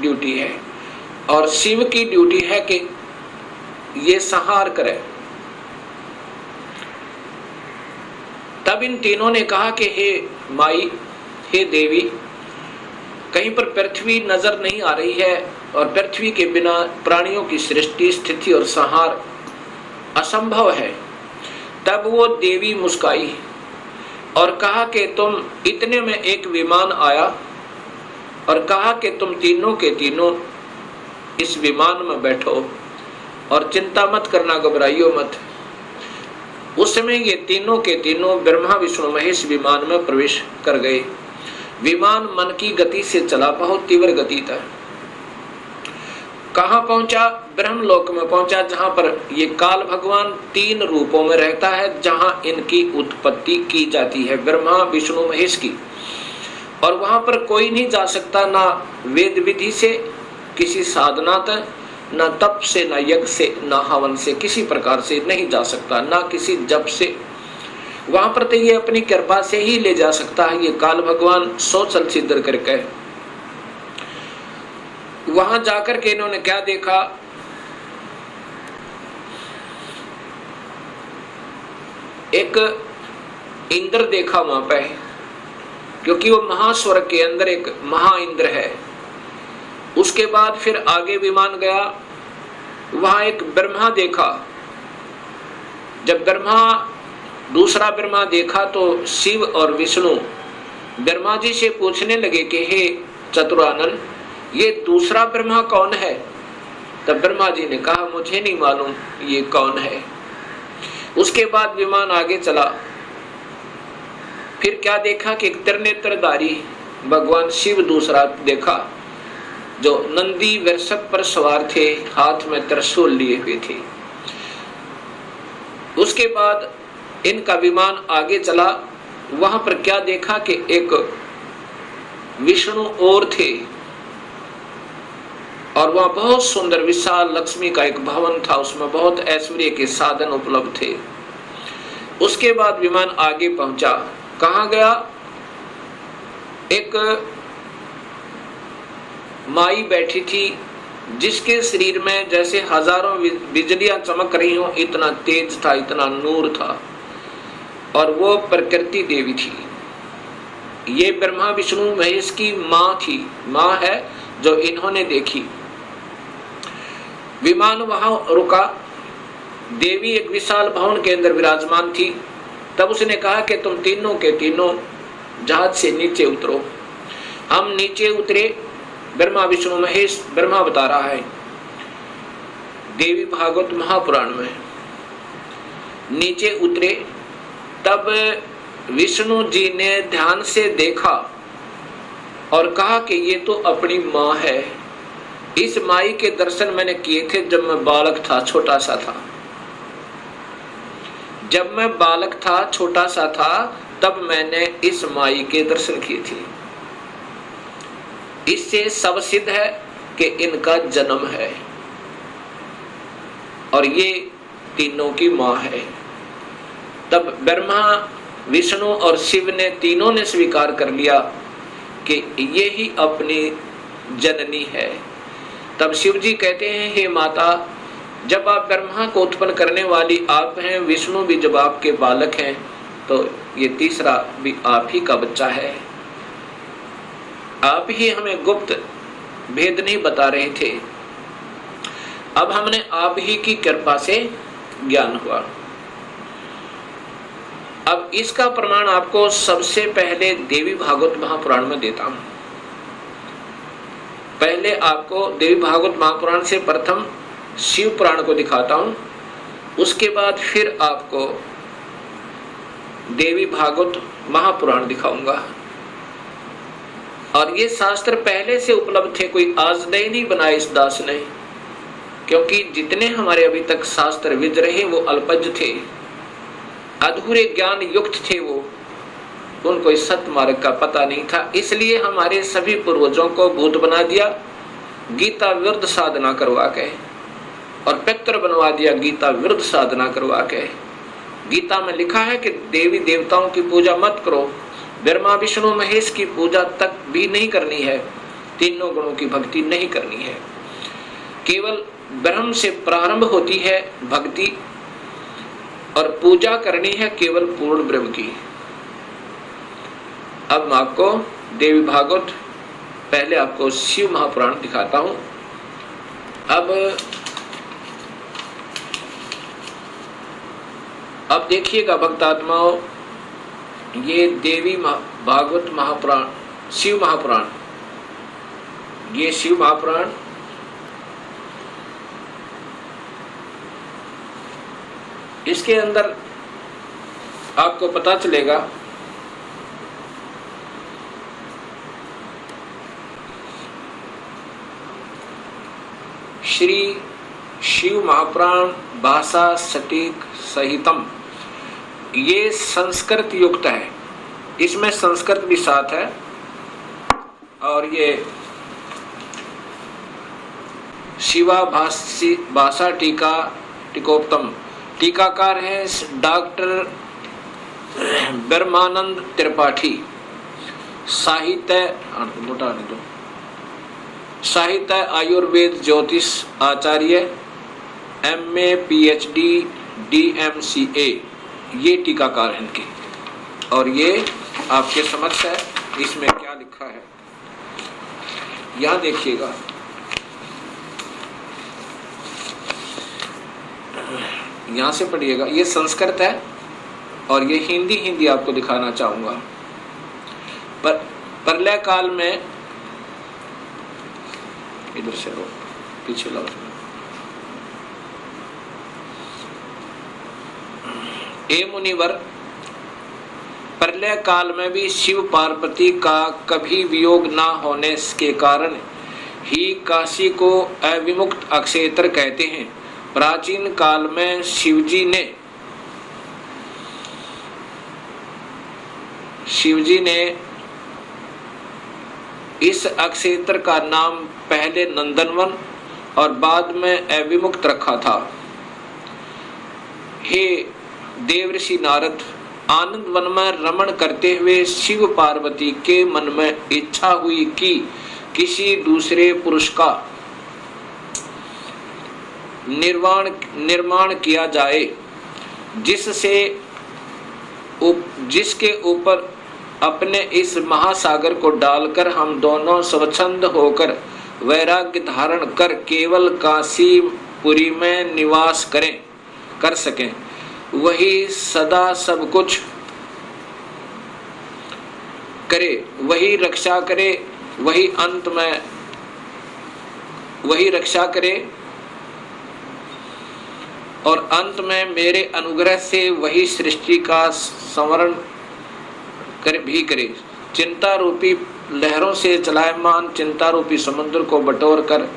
ड्यूटी है। और शिव की ड्यूटी है कि ये संहार करे। तब इन तीनों ने कहा कि हे माई, हे देवी, कहीं पर पृथ्वी नजर नहीं आ रही है और पृथ्वी के बिना प्राणियों की सृष्टि, स्थिति और संहार असंभव है। तब वो देवी मुस्काई और कहा कि तुम, इतने में एक विमान आया और कहा कि तुम तीनों के तीनों इस विमान में बैठो और चिंता मत करना, घबराइयो मत। उस समय ये तीनों के तीनों ब्रह्मा, विष्णु, महेश विमान में प्रवेश कर गए। विमान मन की गति से चला, बहुत तीव्र गति था। कहां पहुंचा? ब्रह्मलोक में पहुंचा, जहां पर ये काल भगवान 3 रूपों में रहता है, जहां इनकी उत्पत्ति की जाती है, ब्रह्मा, विष्णु, महेश की। और वहां पर कोई नहीं जा सकता, ना वेद विधि से, किसी साधना तक, ना तप से, ना यज्ञ से, ना हवन से, किसी प्रकार से नहीं जा सकता, ना किसी जप से। वहां पर तो ये अपनी कृपा से ही ले जा सकता है, ये काल भगवान सोचल सिद्ध करके। वहां जाकर के इन्होंने क्या देखा? एक इंद्र देखा वहां पे, क्योंकि वो महास्वर्ग के अंदर एक महा इंद्र है। उसके बाद फिर आगे विमान गया, वहां एक ब्रह्मा देखा। जब दूसरा ब्रह्मा देखा तो शिव और विष्णु ब्रह्मा जी से पूछने लगे कि हे चतुरानन, ये दूसरा ब्रह्मा कौन है? तब ब्रह्मा जी ने कहा, मुझे नहीं मालूम ये कौन है। उसके बाद विमान आगे चला। फिर क्या देखा कि एक त्रिनेत्रधारी भगवान शिव दूसरा देखा, जो नंदी वृषभ पर सवार थे, हाथ में त्रिशूल लिए हुए थे। उसके बाद इनका विमान आगे चला। वहां पर क्या देखा कि एक विष्णु और थे, और वहां बहुत सुंदर विशाल लक्ष्मी का एक भवन था, उसमें बहुत ऐश्वर्य के साधन उपलब्ध थे। उसके बाद विमान आगे पहुंचा। कहां गया? एक माई बैठी थी, जिसके शरीर में जैसे हजारों बिजलियां चमक रही हो, इतना तेज था, इतना नूर था, और वो प्रकृति देवी थी। ये ब्रह्मा, विष्णु, महेश की मां थी, मां है जो इन्होंने देखी। विमान वहां रुका। देवी एक विशाल भवन के अंदर विराजमान थी। तब उसने कहा कि तुम तीनों के तीनों जहाज से नीचे उतरो। हम नीचे उतरे। ब्रह्मा, विष्णु, महेश, ब्रह्मा बता रहा है देवी भागवत महापुराण में, नीचे उतरे। तब विष्णु जी ने ध्यान से देखा और कहा कि ये तो अपनी मां है। इस माई के दर्शन मैंने किए थे जब मैं बालक था, छोटा सा था। जब मैं बालक था, छोटा सा था, तब मैंने इस माई के दर्शन किए थे। इससे सब सिद्ध है कि इनका जन्म है और ये तीनों की मां है। तब ब्रह्मा, विष्णु और शिव ने तीनों ने स्वीकार कर लिया कि ये ही अपनी जननी है। तब शिव जी कहते हैं, हे माता, जब आप ब्रह्मा को उत्पन्न करने वाली आप हैं, विष्णु भी जब आपके बालक हैं, तो ये तीसरा भी आप ही का बच्चा है। आप ही हमें गुप्त भेद नहीं बता रहे थे, अब हमने आप ही की कृपा से ज्ञान हुआ। अब इसका प्रमाण आपको सबसे पहले देवी भागवत महापुराण में देता हूं। पहले आपको देवी भागवत महापुराण से प्रथम शिव पुराण को दिखाता हूं, उसके बाद फिर आपको देवी भागवत महापुराण दिखाऊंगा। और ये शास्त्र पहले से उपलब्ध थे, कोई आज नहीं बनाए इस दास ने। क्योंकि जितने हमारे अभी तक शास्त्र विद रहे वो अल्पज थे, अधूरे ज्ञान युक्त थे, वो उनको इस सत्य मार्ग का पता नहीं था। इसलिए हमारे सभी पूर्वजों को भूत बना दिया गीता विरुद्ध साधना करवा के, और पितर बनवा दिया गीता विरुद्ध साधना करवा के। गीता में लिखा है कि देवी देवताओं की पूजा मत करो, ब्रह्मा विष्णु महेश की पूजा तक भी नहीं करनी है, तीनों गुणों की भक्ति नहीं करनी है। केवल ब्रह्म से प्रारंभ होती है भक्ति, और पूजा करनी है केवल पूर्ण ब्रह्म की। अब मैं आपको देवी भागवत, पहले आपको शिव महापुराण दिखाता हूं। अब देखिएगा भक्तात्माओं, ये देवी भागवत महापुराण, शिव महापुराण, ये शिव महापुराण इसके अंदर आपको पता चलेगा श्री शिव महापुराण भाषा सटीक सहितम, ये संस्कृत युक्त है, इसमें संस्कृत भी साथ है। और ये शिवा भाषा टीका टीकोत्तम, टीकाकार है डॉक्टर ब्रह्मानंद त्रिपाठी, साहित्य आयुर्वेद ज्योतिष आचार्य, MA PhD DMCA, ये टीकाकार हैं इनके। और ये आपके समक्ष है, इसमें क्या लिखा है यहां देखिएगा। यहां से पढ़िएगा, ये संस्कृत है और ये हिंदी आपको दिखाना चाहूंगा। पर प्रलय काल में, इधर से लो, पीछे लाओ, ए मुनिवर, प्रलय काल में भी शिव पार्वती का कभी वियोग न होने के कारण ही काशी को अविमुक्त अक्षेत्र कहते हैं। प्राचीन काल में शिवजी ने इस अक्षेत्र का नाम पहले नंदनवन और बाद में अविमुक्त रखा था। हे देवर्षि नारद, आनंद वन में रमण करते हुए शिव पार्वती के मन में इच्छा हुई कि किसी दूसरे पुरुष का निर्माण किया जाए, जिसके ऊपर अपने इस महासागर को डालकर हम दोनों स्वच्छंद होकर वैराग्य धारण कर केवल काशीपुरी में निवास कर सकें। वही सदा सब कुछ करे, वही रक्षा करे, वही अंत में वही रक्षा करे और अंत में मेरे अनुग्रह से वही सृष्टि का संवरण भी करे। चिंता रूपी लहरों से चलायमान चिंता रूपी समुद्र को बटोर कर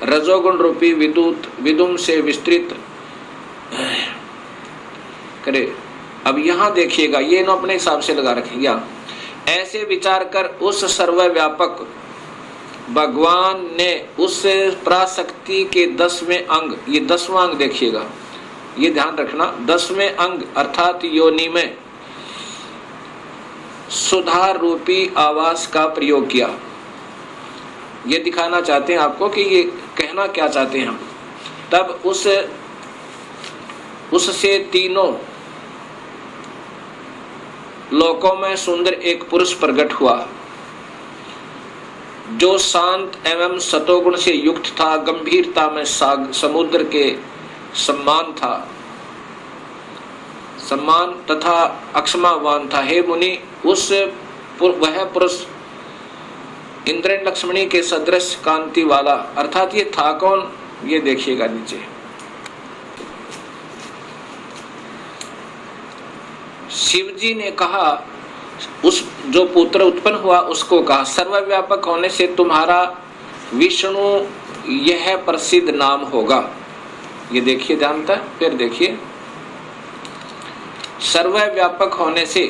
रजोगुण रूपी विदुम से विस्तृत करे। अब यहाँ देखिएगा, ये ना अपने हिसाब से लगा रखेंगे। ऐसे विचार कर उस सर्वव्यापक भगवान ने उस पराशक्ति के 10वें अंग, ये 10वां अंग देखिएगा, ये ध्यान रखना, 10वें अंग अर्थात योनि में सुधार रूपी आवास का प्रयोग किया। ये दिखाना चाहते हैं आपको कि ये कहना क्या चाहते हैं हम। तब उससे तीनों लोकों में सुंदर एक पुरुष प्रकट हुआ, जो शांत एवं सतोगुण से युक्त था, गंभीरता में समुद्र के सम्मान तथा अक्षमावान था। हे मुनि, वह पुरुष इंद्र लक्ष्मणी के सदृश कांति वाला, अर्थात ये था कौन, ये देखिएगा नीचे। शिवजी ने कहा, उस जो पुत्र उत्पन्न हुआ उसको कहा, सर्वव्यापक होने से तुम्हारा विष्णु यह प्रसिद्ध नाम होगा। ये देखिए जानता है। फिर देखिए, सर्वव्यापक होने से,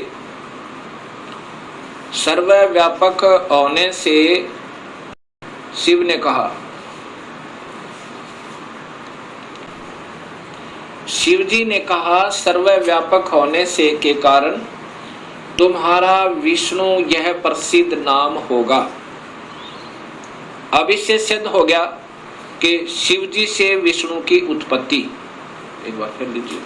सर्वव्यापक होने से शिव ने कहा, शिव जी ने कहा सर्वव्यापक होने से के कारण तुम्हारा विष्णु यह प्रसिद्ध नाम होगा। अब इससे सिद्ध हो गया कि शिव जी से विष्णु की उत्पत्ति। एक बार फिर लीजिए,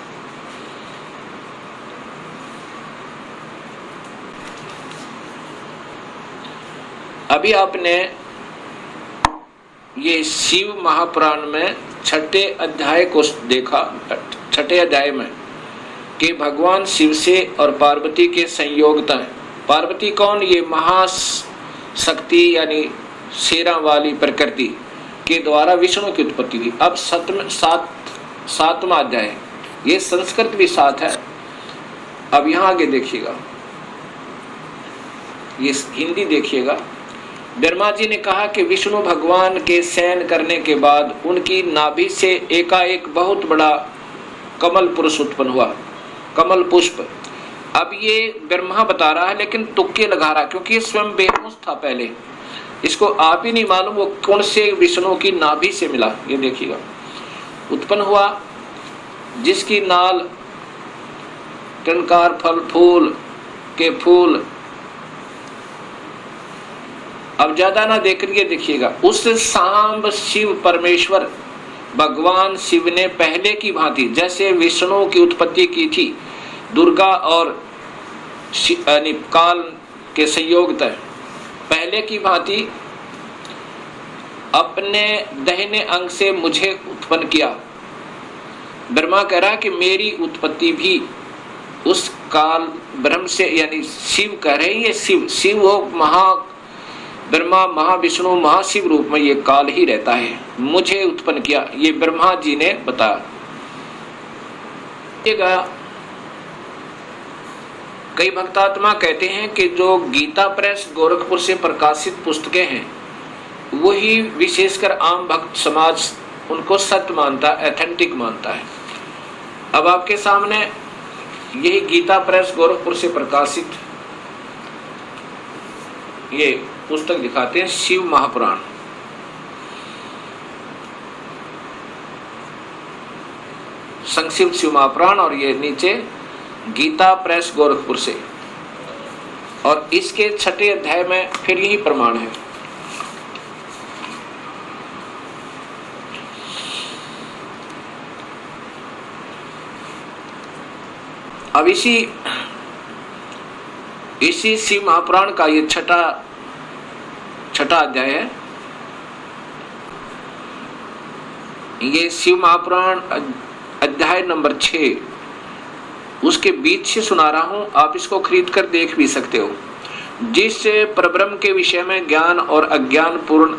अभी आपने ये शिव महापुराण में छठे अध्याय को देखा। छठे अध्याय में कि भगवान शिव से और पार्वती के संयोगता है। पार्वती कौन? ये महाशक्ति यानी शेरा वाली प्रकृति के द्वारा विष्णु की उत्पत्ति हुई। अब सातवां अध्याय, ये संस्कृत भी साथ है। अब यहां आगे देखिएगा, ये हिंदी देखिएगा। ब्रह्मा जी ने कहा कि विष्णु भगवान के शयन करने के बाद उनकी नाभि से एकाएक बहुत बड़ा कमल पुरुष उत्पन्न हुआ, कमल पुष्प। अब ये ब्रह्मा बता रहा है लेकिन तुक्के लगा रहा, क्योंकि स्वयं बेहोश था पहले, इसको आप ही नहीं मालूम वो कौन से विष्णु की नाभि से मिला। ये देखिएगा, उत्पन्न हुआ जिसकी नाल टनकार फल फूल के फूल। अब ज्यादा ना देख रही, देखिएगा, उस सांब शिव परमेश्वर भगवान शिव ने पहले की भांति जैसे विष्णु की उत्पत्ति की थी दुर्गा और काल के संयोग तय, पहले की भांति अपने दाहिने अंग से मुझे उत्पन्न किया। ब्रह्मा कह रहा कि मेरी उत्पत्ति भी उस काल ब्रह्म से, यानी शिव कह रहे हैं, ये शिव शिव हो, महा ब्रह्मा महाविष्णु महाशिव रूप में ये काल ही रहता है, मुझे उत्पन्न किया। ये ब्रह्मा जी ने बताया। कई भक्तात्मा कहते हैं कि जो गीता प्रेस गोरखपुर से प्रकाशित पुस्तकें हैं वही विशेषकर आम भक्त समाज उनको सत्य मानता, एथेंटिक मानता है। अब आपके सामने यही गीता प्रेस गोरखपुर से प्रकाशित ये पुस्तक दिखाते हैं, शिव महापुराण। संक्षिप्त शिव महापुराण, और ये नीचे गीता प्रेस गोरखपुर से, और इसके छठे अध्याय में फिर यही प्रमाण है। अब इसी शिव महापुराण का ये छठा अध्याय है। ये शिव महापुराण अध्याय नंबर 6, उसके बीच से सुना रहा हूं, आप इसको खरीद कर देख भी सकते हो। जिस परब्रह्म के विषय में ज्ञान और अज्ञान पूर्ण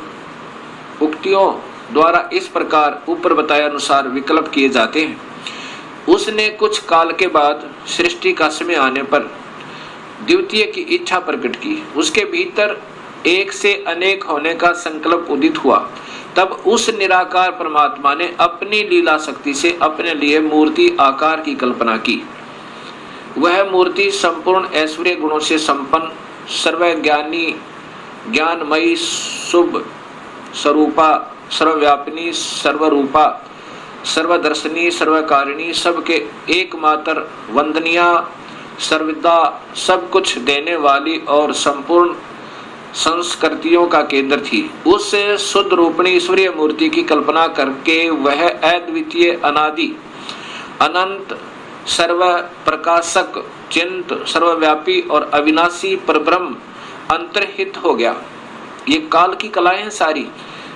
उक्तियों द्वारा इस प्रकार ऊपर बताए अनुसार विकल्प किए जाते हैं, उसने कुछ काल के बाद सृष्टि का समय आने पर द्वितीय की इच्छा प्रकट की। उसके भीतर एक से अनेक होने का संकल्प उदित हुआ। तब उस निराकार परमात्मा ने अपनी लीला शक्ति से अपने लिए मूर्ति आकार की कल्पना की। वह मूर्ति संपूर्ण ऐश्वर्य गुणों से संपन्न, सर्वज्ञानी, ज्ञानमयी, शुभ स्वरूपा, सर्वव्यापिनी, सर्वरूपा, सर्वदर्शनी, सर्वकारिणी, सबके एकमात्र वंदनिया, सर्वदा सब कुछ देने वाली और संपूर्ण संस्कृतियों का केंद्र थी। उस शुद्ध रूपणी ईश्वरीय मूर्ति की कल्पना करके वह अद्वितीय, अनादि, अनंत, सर्व प्रकाशक, चिंत, सर्वव्यापी और अविनाशी परब्रह्म अंतर्हित हो गया। ये काल की कलाएं हैं सारी,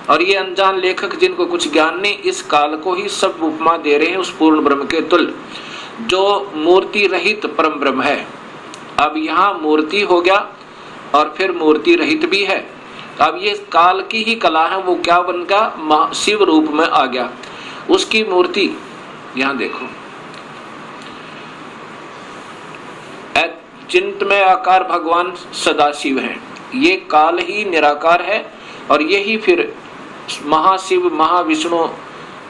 और ये अनजान लेखक जिनको कुछ ज्ञान नहीं, इस काल को ही सब उपमा दे रहे हैं उस पूर्ण ब्रह्म के तुल्य, जो मूर्ति रहित परम ब्रह्म है। अब यहाँ मूर्ति हो गया और फिर मूर्ति रहित भी है। अब ये काल की ही कला है, वो क्या बन गया? शिव रूप में आ गया। उसकी मूर्ति यहाँ देखो, चिंतमय आकार भगवान सदाशिव है। ये काल ही निराकार है और यही फिर महाशिव, महाविष्णु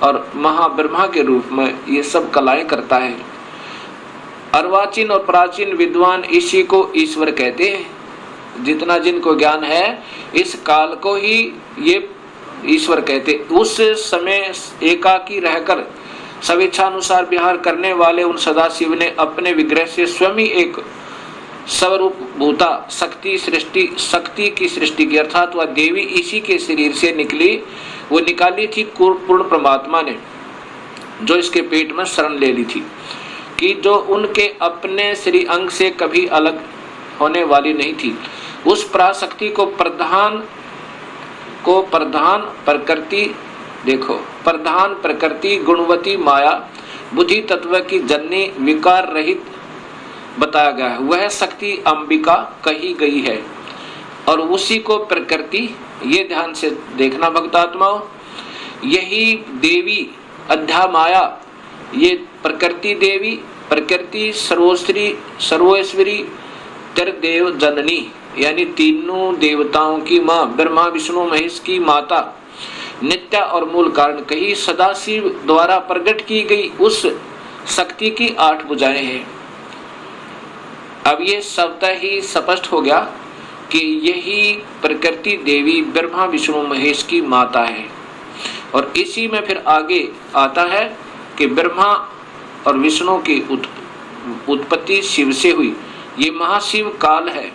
और महाब्रह्मा के रूप में ये सब कलाएं करता है। अर्वाचीन और प्राचीन विद्वान इसी को ईश्वर कहते हैं। जितना जिनको ज्ञान है इस काल को ही ये ईश्वर कहते। उस समय एकाकी रहकर स्वेच्छानुसार विहार करने वाले उन सदाशिव ने अपने विग्रह से स्वयं ही एक स्वरूप भूता शक्ति की सृष्टि की, अर्थात वह देवी इसी के शरीर से निकली, वो निकाली थी पूर्ण परमात्मा ने, जो इसके पेट में शरण ले ली थी, कि जो उनके अपने श्री अंग से कभी अलग होने वाली नहीं थी। उस पराशक्ति को प्रधान प्रकृति, देखो प्रधान प्रकृति गुणवती माया बुद्धि तत्व की जननी विकार रहित बताया गया है। वह शक्ति अंबिका कही गई है और उसी को प्रकृति, ये ध्यान से देखना भक्तात्माओं, यही देवी अध्या माया, ये प्रकृति देवी, प्रकृति सर्वोश्वरी देव जननी, यानी तीनों देवताओं की माँ, ब्रह्मा विष्णु महेश की माता, नित्य और मूल कारण कही सदाशिव द्वारा प्रकट की गई उस शक्ति की 8 भुजाएं हैं। अब ये स्वतः ही स्पष्ट हो गया कि यही प्रकृति देवी ब्रह्मा विष्णु महेश की माता है। और इसी में फिर आगे आता है कि ब्रह्मा और विष्णु की उत्पत्ति शिव से हुई। ये महाशिव काल है,